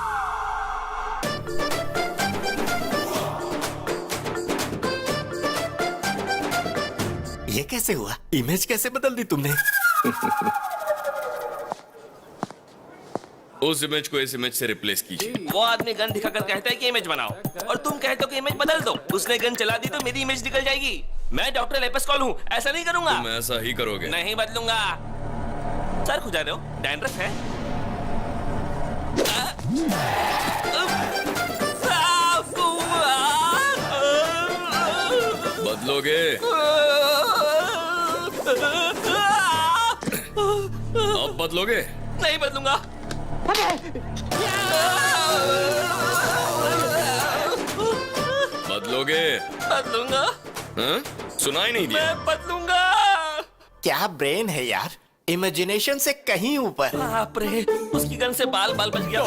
ये कैसे हुआ? इमेज कैसे बदल दी तुमने? उस इमेज को इस इमेज से रिप्लेस कीजिए। वो आदमी गन दिखाकर कहता है कि इमेज बनाओ और तुम कहते हो कि इमेज बदल दो। उसने गन चला दी तो मेरी इमेज निकल जाएगी। मैं डॉक्टर लेपोस्कोल हूँ, ऐसा नहीं करूंगा। तुम ऐसा ही करोगे? नहीं बदलूंगा। सर खुजा रहे हो? डैंड्रफ है? बदलोगे? अब बदलोगे? नहीं बदलूंगा। बदलोगे? बदलूंगा। हाँ? सुनाई नहीं दिया? मैं बदलूंगा। क्या ब्रेन है यार, इमेजिनेशन से कहीं ऊपर। बाप रे, उसकी गन से बाल बच गया।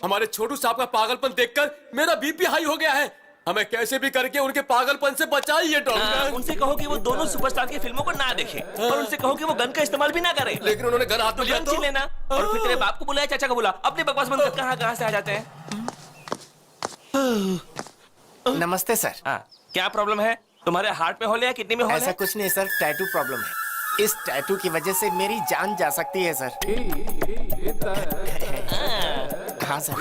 हमारे छोटू साहब का पागलपन देखकर मेरा बीपी हाई हो गया है। हमें कैसे भी करके उनके पागलपन से बचाइए डॉक्टर। उनसे कहो कि वो दोनों सुपरस्टार की फिल्मों को ना देखें और उनसे कहो कि वो गन का इस्तेमाल भी ना करें। लेकिन उन्होंने गन हाथ में लिया गन छीन लेना और फिर तेरे बाप को बुलाया, चाचा को बुला, अपने बकवास बंद कर। कहाँ से आ जाते हैं। नमस्ते सर। हाँ, क्या प्रॉब्लम है? तुम्हारे हार्ट में होल है या किडनी में होल है? ऐसा कुछ नहीं सर, टैटू प्रॉब्लम है। इस टैटू की वजह से मेरी जान जा सकती है सर। हाँ सर।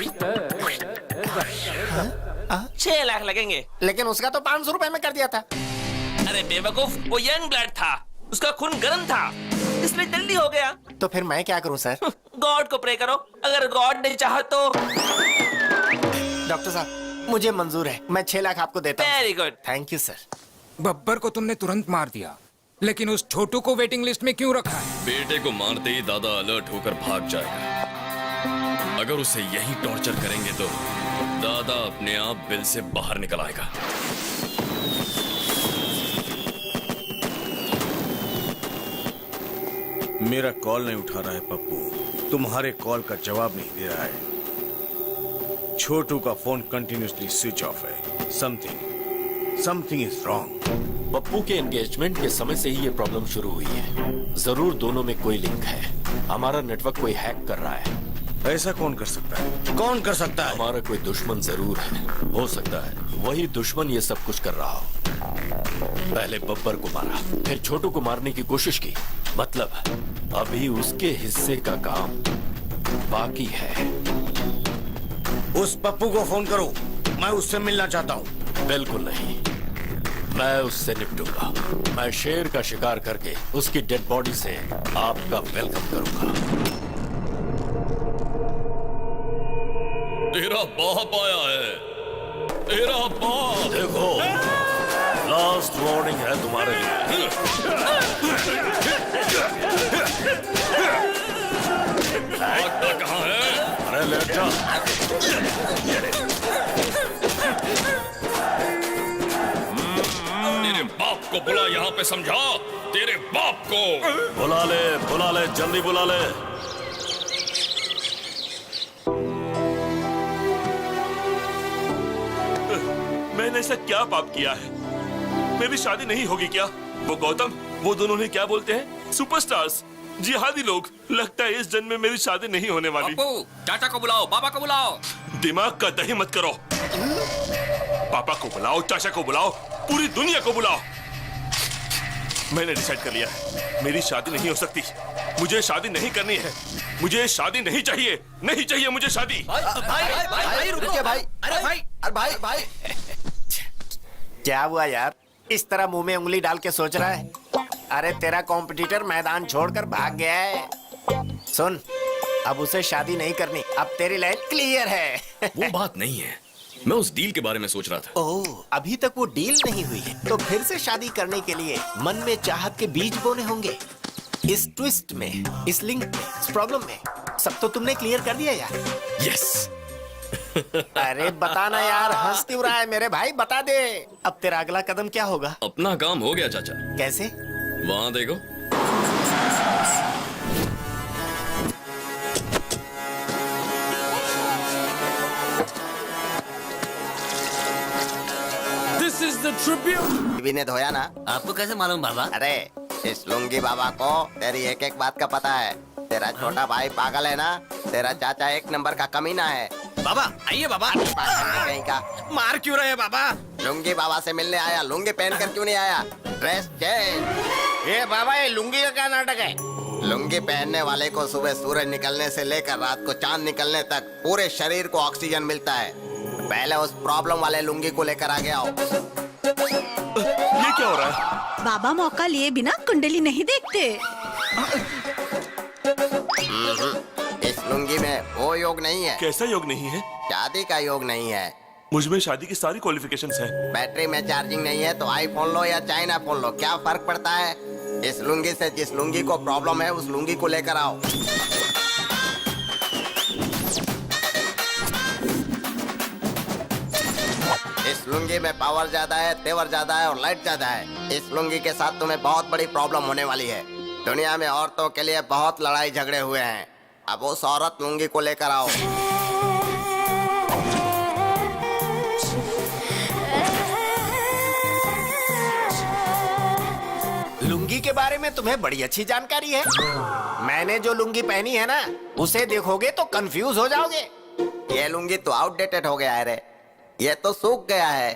6 लाख लगेंगे। लेकिन उसका तो 500 रुपए में कर दिया था। अरे बेवकूफ, वो यंग ब्लड था, उसका खून गर्म था, इसलिए जल्दी हो गया। तो फिर मैं क्या करूं सर? गॉड को प्रे करो, अगर गॉड नहीं चाहा तो। डॉक्टर साहब मुझे मंजूर है, मैं 6 लाख आपको देता हूं। Very good, thank you sir. Babbar को तुमने तुरंत मार दिया, लेकिन उस छोटू को वेटिंग लिस्ट में क्यों रखा है? बेटे को मारते ही दादा अलर्ट होकर भाग जाएगा। अगर उसे यही टॉर्चर करेंगे तो दादा अपने आप बिल से बाहर निकल आएगा। मेरा कॉल नहीं उठा रहा है पप्पू, तुम्हारे कॉल का जवाब नहीं दे रहा है। छोटू का फोन कंटिन्यूसली स्विच ऑफ है। Something is wrong. पप्पू के एंगेजमेंट के समय से ही ये प्रॉब्लम शुरू हुई है। जरूर दोनों में कोई लिंक है। हमारा नेटवर्क कोई हैक कर रहा है। ऐसा कौन कर सकता है? कौन कर सकता है? हमारा कोई दुश्मन जरूर है। हो सकता है वही दुश्मन ये सब कुछ कर रहा हो। पहले बब्बर को मारा, फिर छोटू को मारने की कोशिश की। मतलब अभी उसके हिस्से का काम बाकी है। उस पप्पू को फोन करो, मैं उससे मिलना चाहता हूँ। बिल्कुल नहीं, मैं उससे निपटूंगा। मैं शेर का शिकार करके उसकी डेड बॉडी से आपका वेलकम करूंगा। तेरा बाप आया है, तेरा बाप। देखो, लास्ट वार्निंग है तुम्हारे लिए। भागता कहाँ है? अरे लेट जा। तेरे बाप को बुला, यहाँ पे समझा। तेरे बाप को बुला ले, जल्दी बुला ले। मैंने ऐसा क्या पाप किया है? मेरी शादी नहीं होगी क्या? वो गौतम, वो दोनों ने क्या बोलते हैं? सुपरस्टार्स, जिहादी लोग। लगता है इस जन्म में मेरी शादी नहीं होने वाली। चाचा को बुलाओ, पापा को बुलाओ। दिमाग का दही मत करो। पापा को बुलाओ, चाचा को बुलाओ, पूरी दुनिया को बुलाओ। मैंने डिसाइड कर लिया है, मेरी शादी नहीं हो सकती। मुझे शादी नहीं करनी है। मुझे शादी नहीं चाहिए, नहीं चाहिए मुझे शादी। भाई रुकिए भाई। अरे भाई क्या हुआ यार? इस तरह मुंह में उंगली डाल के सोच रहा है? अरे तेरा कॉम्पिटिटर मैदान छोड़कर भाग गया है। सुन, अब उसे शादी नहीं करनी। अब तेरी लाइन क्लियर है। वो बात नहीं है, मैं उस डील के बारे में सोच रहा था। ओह, अभी तक वो डील नहीं हुई है, तो फिर से शादी करने के लिए मन में चाहत के बीज बोने होंगे। इस ट्विस्ट में, इस लिंक में, इस प्रॉब्लम में सब तो तुमने क्लियर कर दिया यार। यस। अरे बताना यार, हंस क्यों रहा है मेरे भाई? बता दे, अब तेरा अगला कदम क्या होगा? अपना काम हो गया चाचा। कैसे? वहां देखो। This is the tribute. बीवी ने धोया ना? आपको कैसे मालूम बाबा? अरे इस लुंगी बाबा को तेरी एक एक बात का पता है। तेरा छोटा भाई पागल है ना? तेरा चाचा एक नंबर का कमीना है। बाबा आइए बाबा। कहीं का मार क्यों रहे हैं बाबा? लुंगी बाबा से मिलने आया, लुंगी पहन कर क्यों नहीं आया? Dress change. ये बाबा, ये लुंगी का क्या नाटक है? लुंगी पहनने वाले को सुबह सूरज निकलने से लेकर रात को चांद निकलने तक पूरे शरीर को ऑक्सीजन मिलता है। पहले उस प्रॉब्लम वाले लुंगी को लेकर आ गया हो। ये क्या हो रहा है? बाबा मौका लिए बिना कुंडली नहीं देखते। इस लुंगी में वो योग नहीं है। कैसा योग नहीं है? शादी का योग नहीं है। मुझ में शादी की सारी क्वालिफिकेशंस हैं। बैटरी में चार्जिंग नहीं है तो आईफोन लो या चाइना फोन लो, क्या फर्क पड़ता है? इस लुंगी से जिस लुंगी को प्रॉब्लम है उस लुंगी को लेकर आओ। इस लुंगी में पावर ज्यादा है, तेवर ज्यादा है और लाइट ज्यादा है। इस लुंगी के साथ तुम्हें बहुत बड़ी प्रॉब्लम होने वाली है। दुनिया में औरतों के लिए बहुत लड़ाई झगड़े हुए हैं। अब उस औरत लुंगी को लेकर आओ। के बारे में तुम्हें बड़ी अच्छी जानकारी है। मैंने जो लुंगी पहनी है ना, उसे देखोगे तो कंफ्यूज हो जाओगे। ये लुंगी तो आउटडेटेड हो गया है रे। ये तो सूख गया है।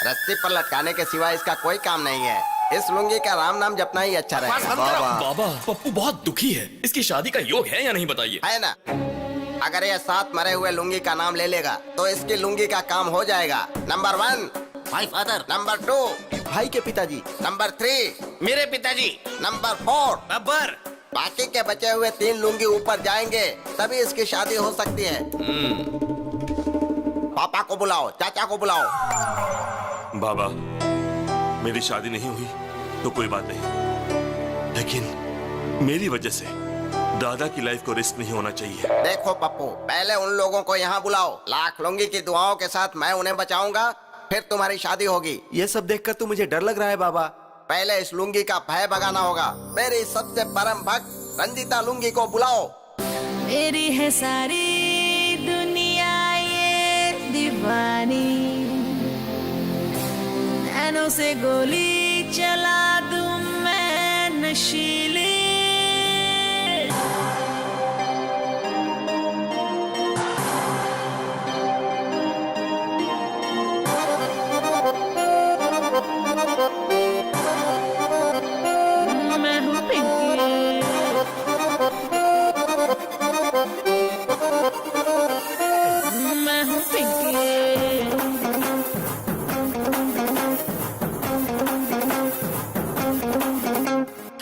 रस्सी पर लटकाने के सिवा इसका कोई काम नहीं है। इस लुंगी का राम नाम जपना ही अच्छा रहेगा। बाबा पप्पू बहुत दुखी है। इसकी शादी का योग है या नहीं बताइए? है ना। अगर ये 7 मरे हुए लुंगी का नाम ले लेगा तो इसकी लुंगी का काम हो जाएगा। नंबर 1 माय फादर, नंबर 2 भाई के पिताजी, नंबर 3 मेरे पिताजी, नंबर 4 बब्बर। बाकी के बचे हुए 3 लुंगी ऊपर जाएंगे तभी इसकी शादी हो सकती है। पापा को बुलाओ, चाचा को बुलाओ। बाबा, मेरी शादी नहीं हुई तो कोई बात नहीं, लेकिन मेरी वजह से दादा की लाइफ को रिस्क नहीं होना चाहिए। देखो पप्पू, पहले उन लोगों को यहाँ बुलाओ। लाख लुंगी की दुआओं के साथ मैं उन्हें बचाऊंगा, फिर तुम्हारी शादी होगी। ये सब देखकर तो मुझे डर लग रहा है बाबा। पहले इस लुंगी का भय भगाना होगा। मेरी सबसे परम भक्त रंजीता लुंगी को बुलाओ। मेरी है सारी दुनिया ये दीवानी, नैनों से गोली चला दूं मैं नशीली। मैं हूँ पिंकी, मैं हूँ पिंकी।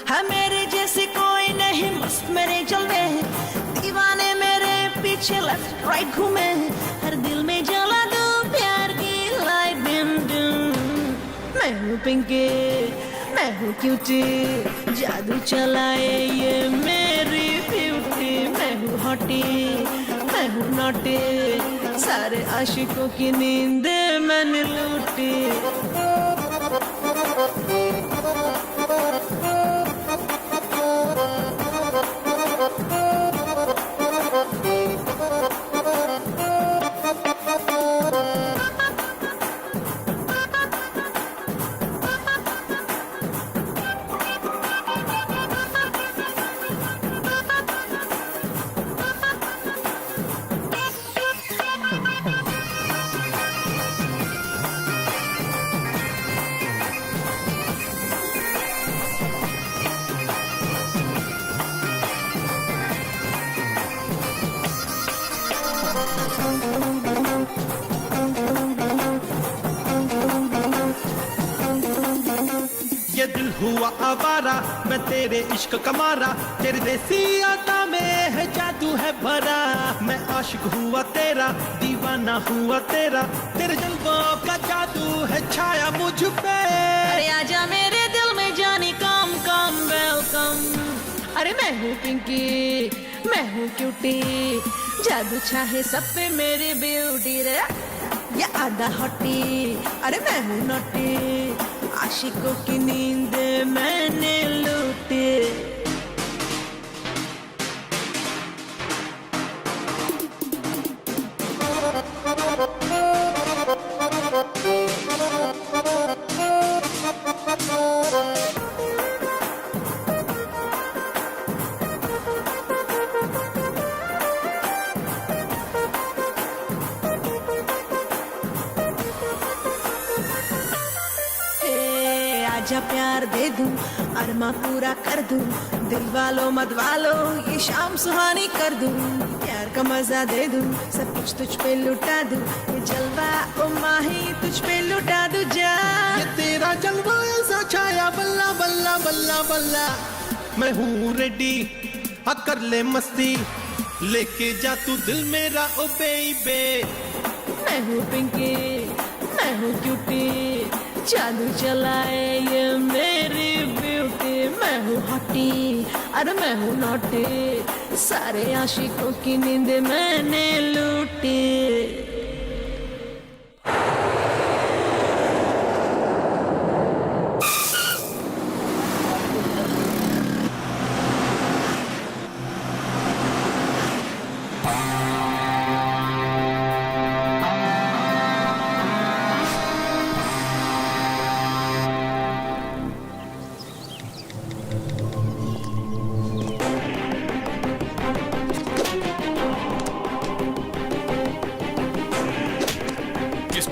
हाँ मेरे जैसे कोई नहीं, मस्त मेरे जलवे हैं, दीवाने मेरे पीछे लेफ्ट राइट घूमे हैं, हर दिल में जला दो प्यार की लाइट बिम बिम। मैं हूँ पिंकी, मैं हूँ क्यूटी, जादू चलाए ये मेरी ब्यूटी। मैं हूँ हॉटी, मैं हूँ नॉटी, सारे आशिकों की नींद मैंने लूटी। ये दिल हुआ आवारा, मैं तेरे इश्क का मारा, तेरे देसी आता में है जादू है भरा। मैं आशिक हुआ तेरा, दीवाना हुआ तेरा, तेरे जल्वों का जादू है छाया मुझ पे। अरे आजा मेरे दिल में जानी, कम कम वेलकम। अरे मैं हूँ पिंकी, मैं हूँ क्यूटी, जादू चाहे सब पे मेरी ब्यूटी रे। या आधा हॉटी, अरे मैं हूँ नॉटी, आशिकों की नींद मैंने लूटी। आजा प्यार दे दूं, अरमा पूरा कर दूं, दिल वालों मत वालों ये शाम सुहानी कर दूं। प्यार का मजा दे दूं, सब कुछ तुझ पे लुटा दूं, ये जलवा ओ माही तुझ पे लुटा दूं जा। ये तेरा जलवा ऐसा छाया बल्ला बल्ला बल्ला बल्ला। मैं हूँ रेडी, कर ले मस्ती, लेके जा तू दिल मेरा ओ बेबे। मैं हूँ पिंकी, मैं हूँ क्यूटी, जादू चलाए ये मेरी ब्यूटी। मैं हूँ हॉटी, अरे मैं हूँ नॉटी, सारे आशिकों की नींद मैंने लूटी।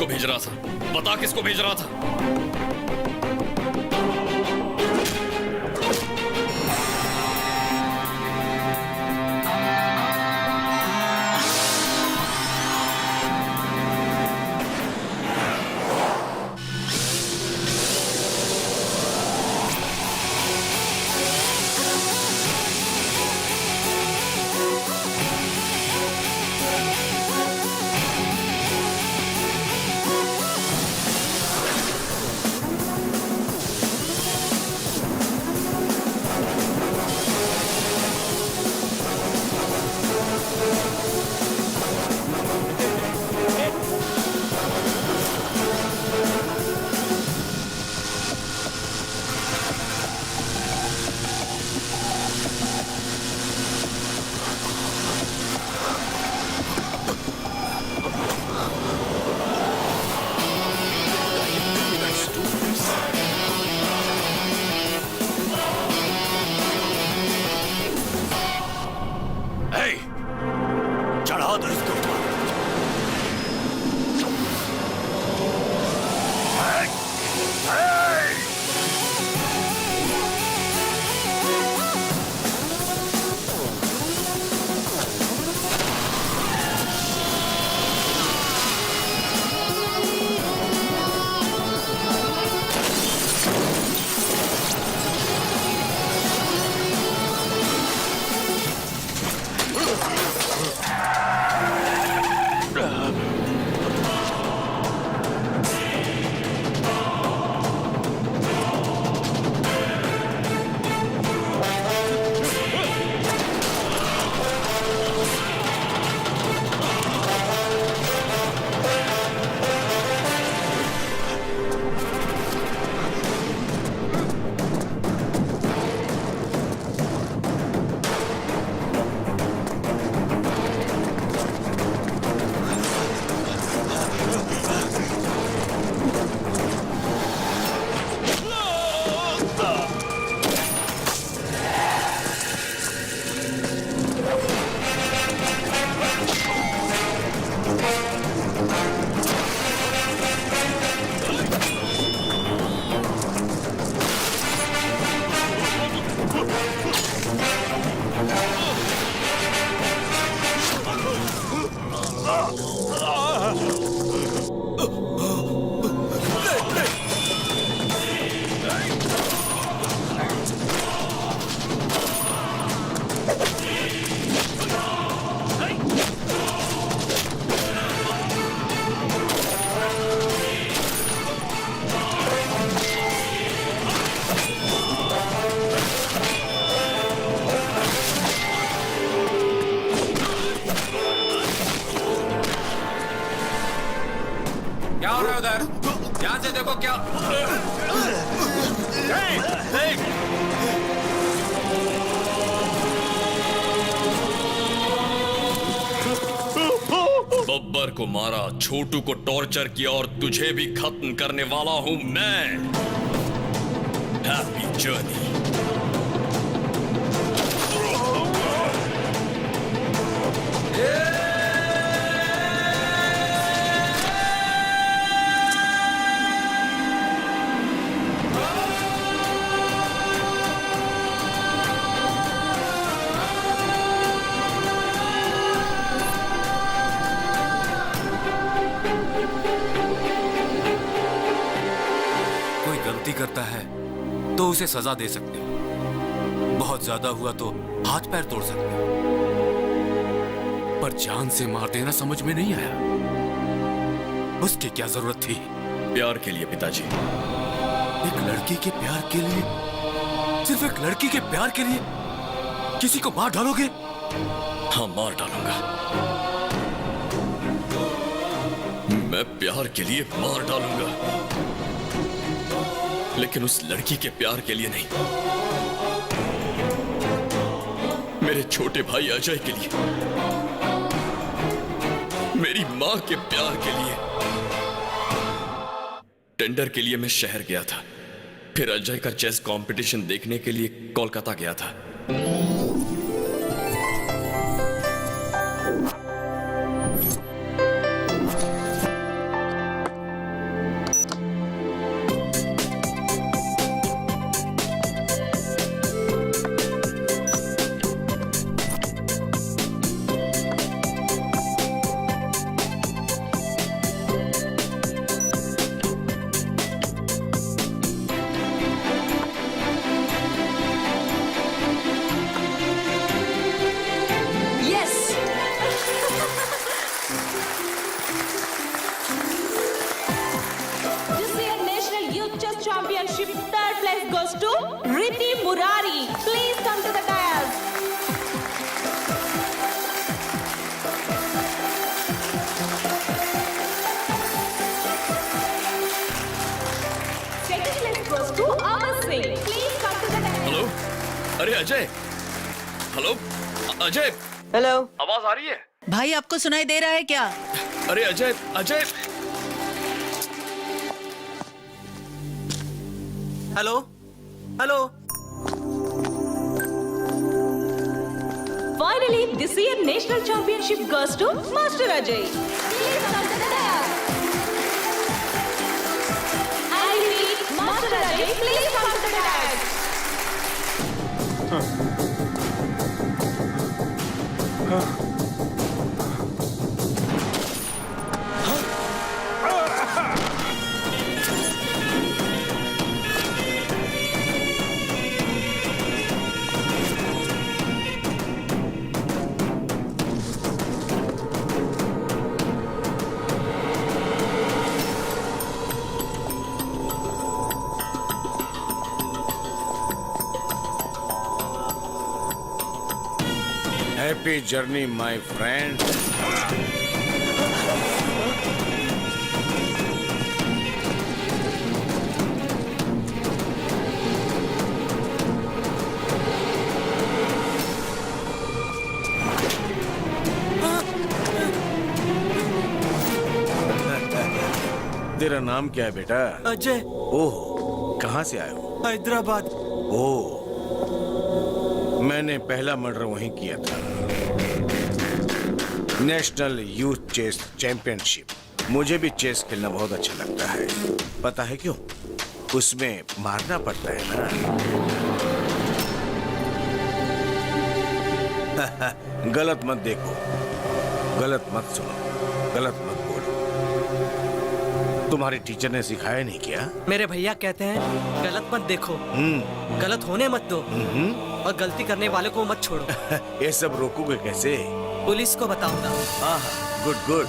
किसको भेज रहा था? बता किसको भेज रहा था? चढ़ा दो इसको। क्या हो रहा है उधर? ध्यान से देखो क्या। बब्बर को मारा, छोटू को टॉर्चर किया और तुझे भी खत्म करने वाला हूं मैं। Happy journey. गलती करता है तो उसे सजा दे सकते हो, बहुत ज्यादा हुआ तो हाथ पैर तोड़ सकते हो, पर जान से मार देना समझ में नहीं आया। उसकी क्या जरूरत थी? प्यार के लिए पिताजी। एक लड़की के प्यार के लिए, सिर्फ एक लड़की के प्यार के लिए किसी को मार डालोगे? हाँ, मार डालूंगा। मैं प्यार के लिए मार डालूंगा, लेकिन उस लड़की के प्यार के लिए नहीं। मेरे छोटे भाई अजय के लिए, मेरी मां के प्यार के लिए। टेंडर के लिए मैं शहर गया था, फिर अजय का चेस कंपटीशन देखने के लिए कोलकाता गया था। अरे अजय, हेलो अजय, हेलो, आवाज आ रही है? भाई आपको सुनाई दे रहा है क्या? अरे Ajay, Ajay, hello hello. Finally, this year national championship goes to Master Ajay. I repeat, Master Ajay, please come to the dance. Happy journey my friend. तेरा नाम क्या है बेटा? अजय। ओह, कहाँ से आए हो? हैदराबाद। ओह, मैंने पहला मर्डर वहीं किया था। National youth chess championship. मुझे भी चेस खेलना बहुत अच्छा लगता है। पता है क्यों? उसमें मारना पड़ता है ना। गलत मत देखो, गलत मत सुनो, गलत मत बोलो। तुम्हारे टीचर ने सिखाया नहीं क्या? मेरे भैया कहते हैं गलत मत देखो, गलत होने मत दो, और गलती करने वाले को मत छोड़ो। ये सब रोकोगे कैसे? पुलिस को बताऊंगा। गुड गुड,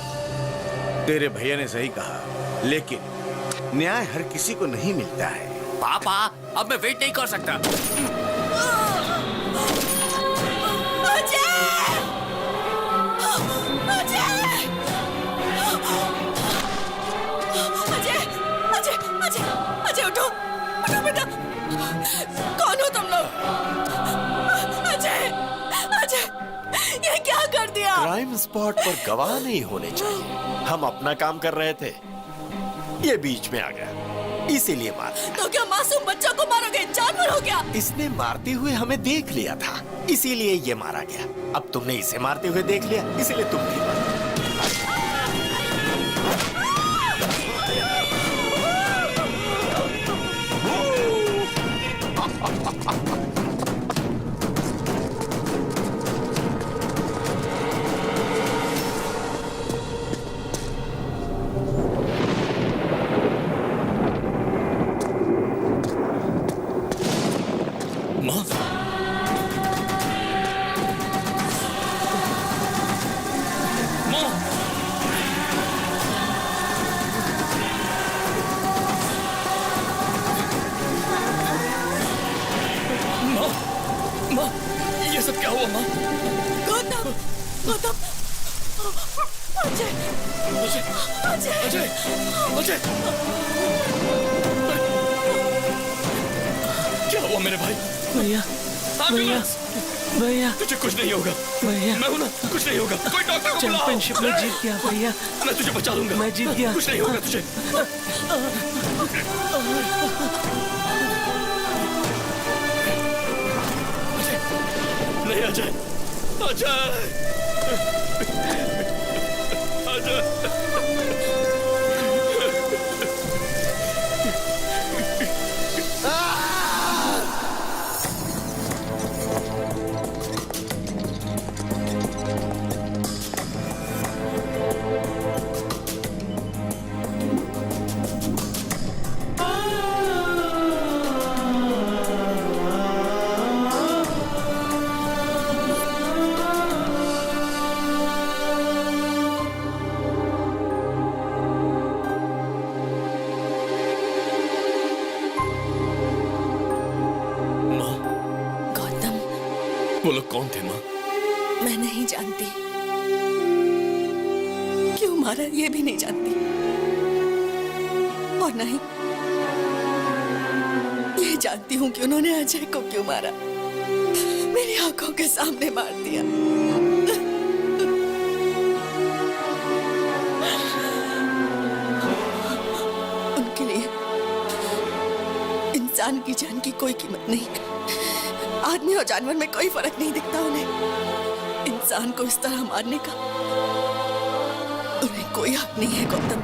तेरे भैया ने सही कहा, लेकिन न्याय हर किसी को नहीं मिलता है। पापा, अब मैं वेट नहीं कर सकता। अजय उठो, उठो बेटा। कौन हो तुम लोग? अजय, अजय, ये क्या कर दिया? क्राइम स्पॉट पर गवाह नहीं होने चाहिए। हम अपना काम कर रहे थे, ये बीच में आ गया, इसीलिए मारा। तो क्या मासूम बच्चों को मारोगे? जानवर हो गया। इसने मारते हुए हमें देख लिया था, इसीलिए ये मारा गया। अब तुमने इसे मारते हुए देख लिया, इसीलिए तुम भी मारा। ये सब क्या हुआ माँ? गौतम, गौतम, अजय, अजय, अजय, अजय, अजय, क्या हुआ मेरे भाई? भैया, भैया, भैया, तुझे कुछ नहीं होगा। भैया, मैं हूं ना, कुछ नहीं होगा। कोई डॉक्टर को बुलाओ। चैंपियनशिप में जीत गया भैया। मैं तुझे बचा लूंगा। मैं जीत गया। कुछ नहीं होगा तुझे। नहीं अजय, अजय, अजय। वो लोग कौन थे माँ? मैं नहीं जानती, क्यों मारा ये भी नहीं जानती, और नहीं ये जानती हूँ कि उन्होंने अजय को क्यों मारा। मेरी आंखों के सामने मार दिया। उनके लिए इंसान की जान की कोई कीमत नहीं। आदमी और जानवर में कोई फर्क नहीं दिखता उन्हें। इंसान को इस तरह मारने का उन्हें कोई हक नहीं है गौतम।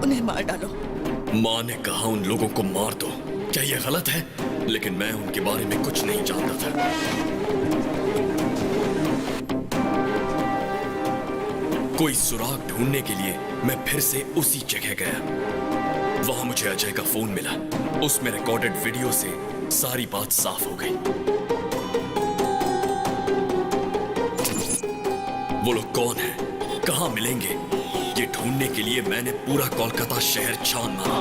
उन्हें मार डालो। माँ ने कहा उन लोगों को मार दो। क्या ये गलत है? लेकिन मैं उनके बारे में कुछ नहीं जानता था। कोई सुराग ढूंढने के लिए मैं फिर से उसी जगह गया। वहां मुझे अजय का फोन मिला। उसमें रिकॉर्डेड वीडियो से सारी बात साफ हो गई। वो लोग कौन हैं? कहां मिलेंगे? ये ढूंढने के लिए मैंने पूरा कोलकाता शहर छान मारा।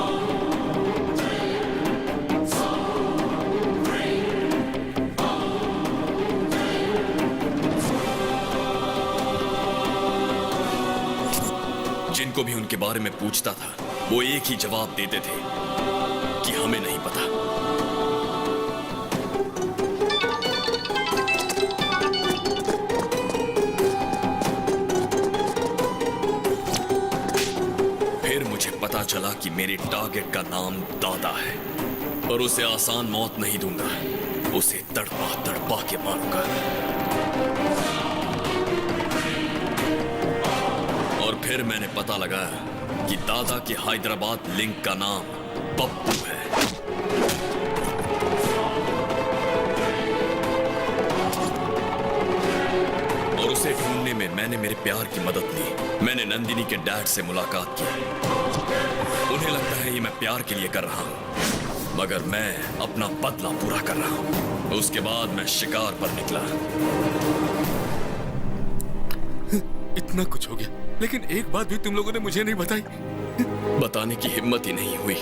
जिनको भी उनके बारे में पूछता था वो एक ही जवाब देते थे कि हमें नहीं पता। फिर मुझे पता चला कि मेरे टारगेट का नाम दादा है और उसे आसान मौत नहीं दूंगा। उसे तड़पा तड़पा के मारूंगा। और फिर मैंने पता लगाया कि दादा के हैदराबाद लिंक का नाम पप्पू है। और उसे ढूंढने में मैंने मेरे प्यार की मदद ली। मैंने नंदिनी के डैड से मुलाकात की। उन्हें लगता है ये मैं प्यार के लिए कर रहा हूं, मगर मैं अपना बदला पूरा कर रहा हूं। उसके बाद मैं शिकार पर निकला। इतना कुछ हो गया, लेकिन एक बात भी तुम लोगों ने मुझे नहीं बताई। बताने की हिम्मत ही नहीं हुई।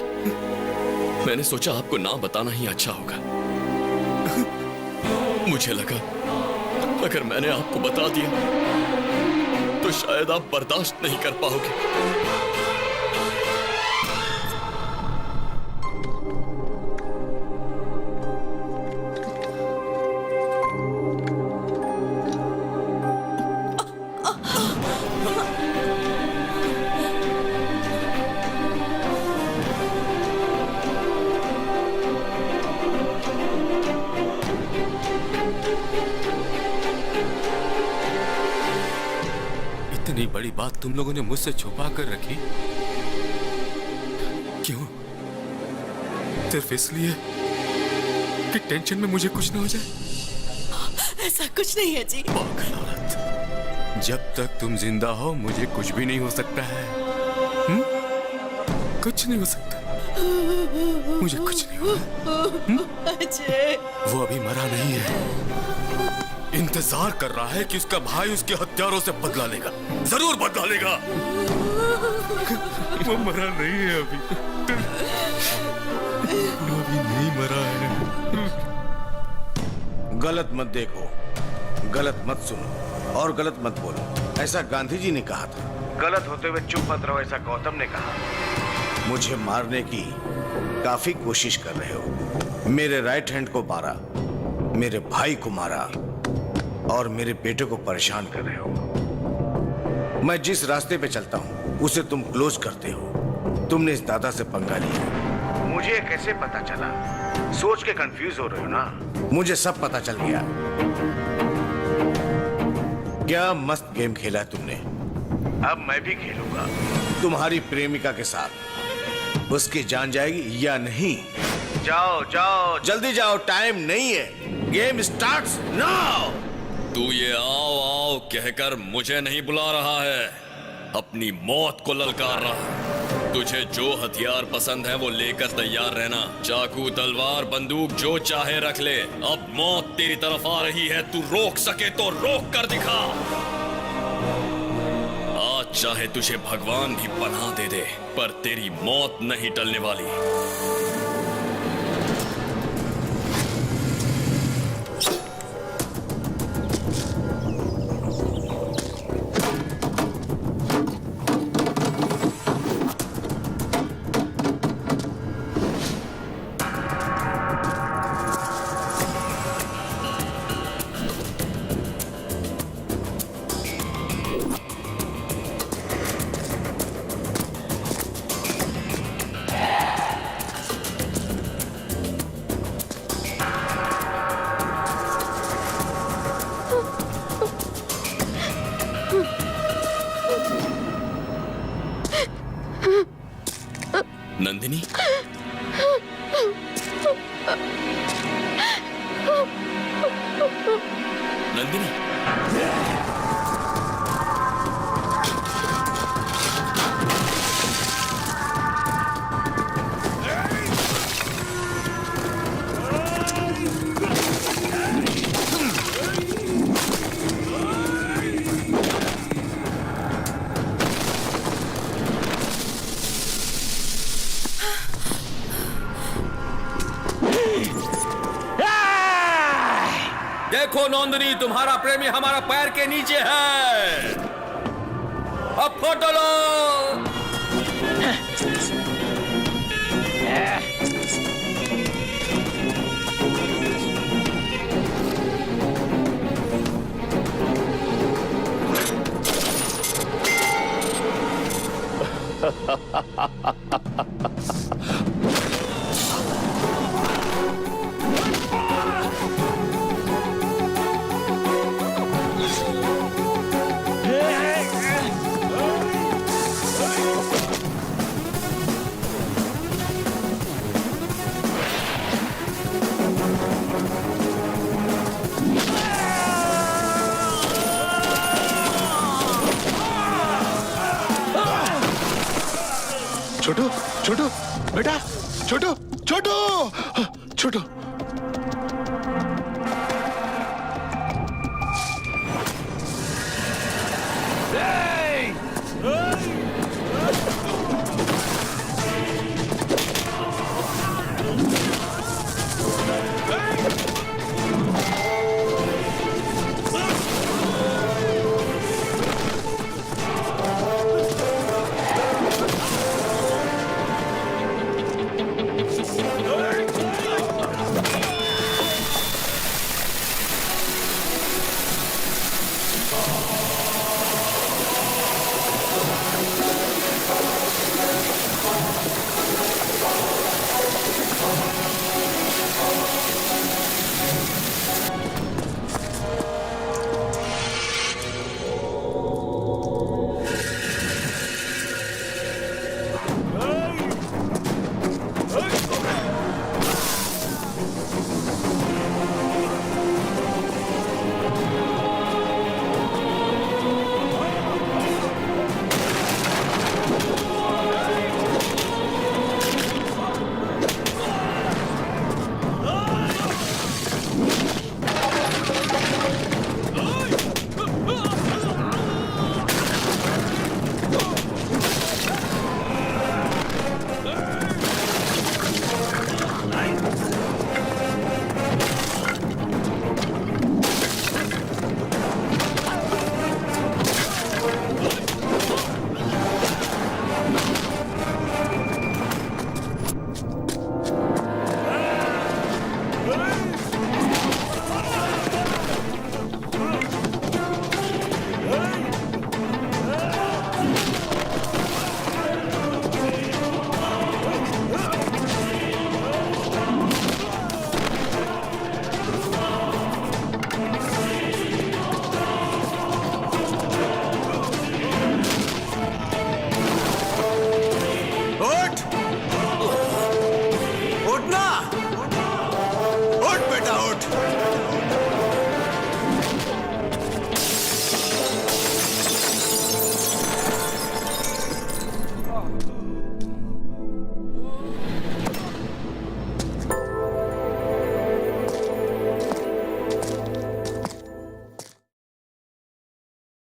मैंने सोचा आपको ना बताना ही अच्छा होगा। मुझे लगा अगर मैंने आपको बता दिया तो शायद आप बर्दाश्त नहीं कर पाओगे। इतनी बड़ी बात तुम लोगों ने मुझसे छुपा कर रखी, क्यों? सिर्फ इसलिए कि टेंशन में मुझे कुछ ना हो जाए? ऐसा कुछ नहीं है जी। पागल औरत, जब तक तुम जिंदा हो मुझे कुछ भी नहीं हो सकता है। कुछ नहीं हो सकता। मुझे कुछ नहीं होगा। अजय, वो अभी मरा नहीं है। इंतजार कर रहा है कि उसका भाई उसके हत्यारों से बदला लेगा। जरूर बदला लेगा। वो मरा नहीं है अभी। वो अभी नहीं मरा है। गलत मत देखो, गलत मत सुनो और गलत मत बोलो। ऐसा गांधी जी ने कहा था। गलत होते हुए चुप मत रहो, ऐसा गौतम ने कहा। मुझे मारने की काफी कोशिश कर रहे हो। मेरे राइट हैंड को मारा, मेरे भाई को मारा और मेरे बेटे को परेशान कर रहे हो। मैं जिस रास्ते पे चलता हूं उसे तुम क्लोज करते हो। तुमने इस दादा से पंगा लिया। मुझे कैसे पता चला? सोच के कंफ्यूज हो रहे हो ना? मुझे सब पता चल गया। क्या मस्त गेम खेला तुमने। अब मैं भी खेलूंगा तुम्हारी प्रेमिका के साथ। उसकी जान जाएगी या नहीं? जाओ जाओ, जल्दी जाओ, टाइम नहीं है। Game starts now. तू ये आओ आओ कहकर मुझे नहीं बुला रहा है, अपनी मौत को ललकार रहा है। तुझे जो हथियार पसंद है वो लेकर तैयार रहना। चाकू, तलवार, बंदूक जो चाहे रख ले। अब मौत तेरी तरफ आ रही है, तू रोक सके तो रोक कर दिखा। आज चाहे तुझे भगवान भी पनाह दे दे, पर तेरी मौत नहीं टलने वाली। नंदिनी, नंदिनी, देखो नंदिनी, तुम्हारा प्रेमी हमारा पैर के नीचे है। अब फोटो लो। छोटू, छोटू, बेटा, छोटू, छोटू, छोटू।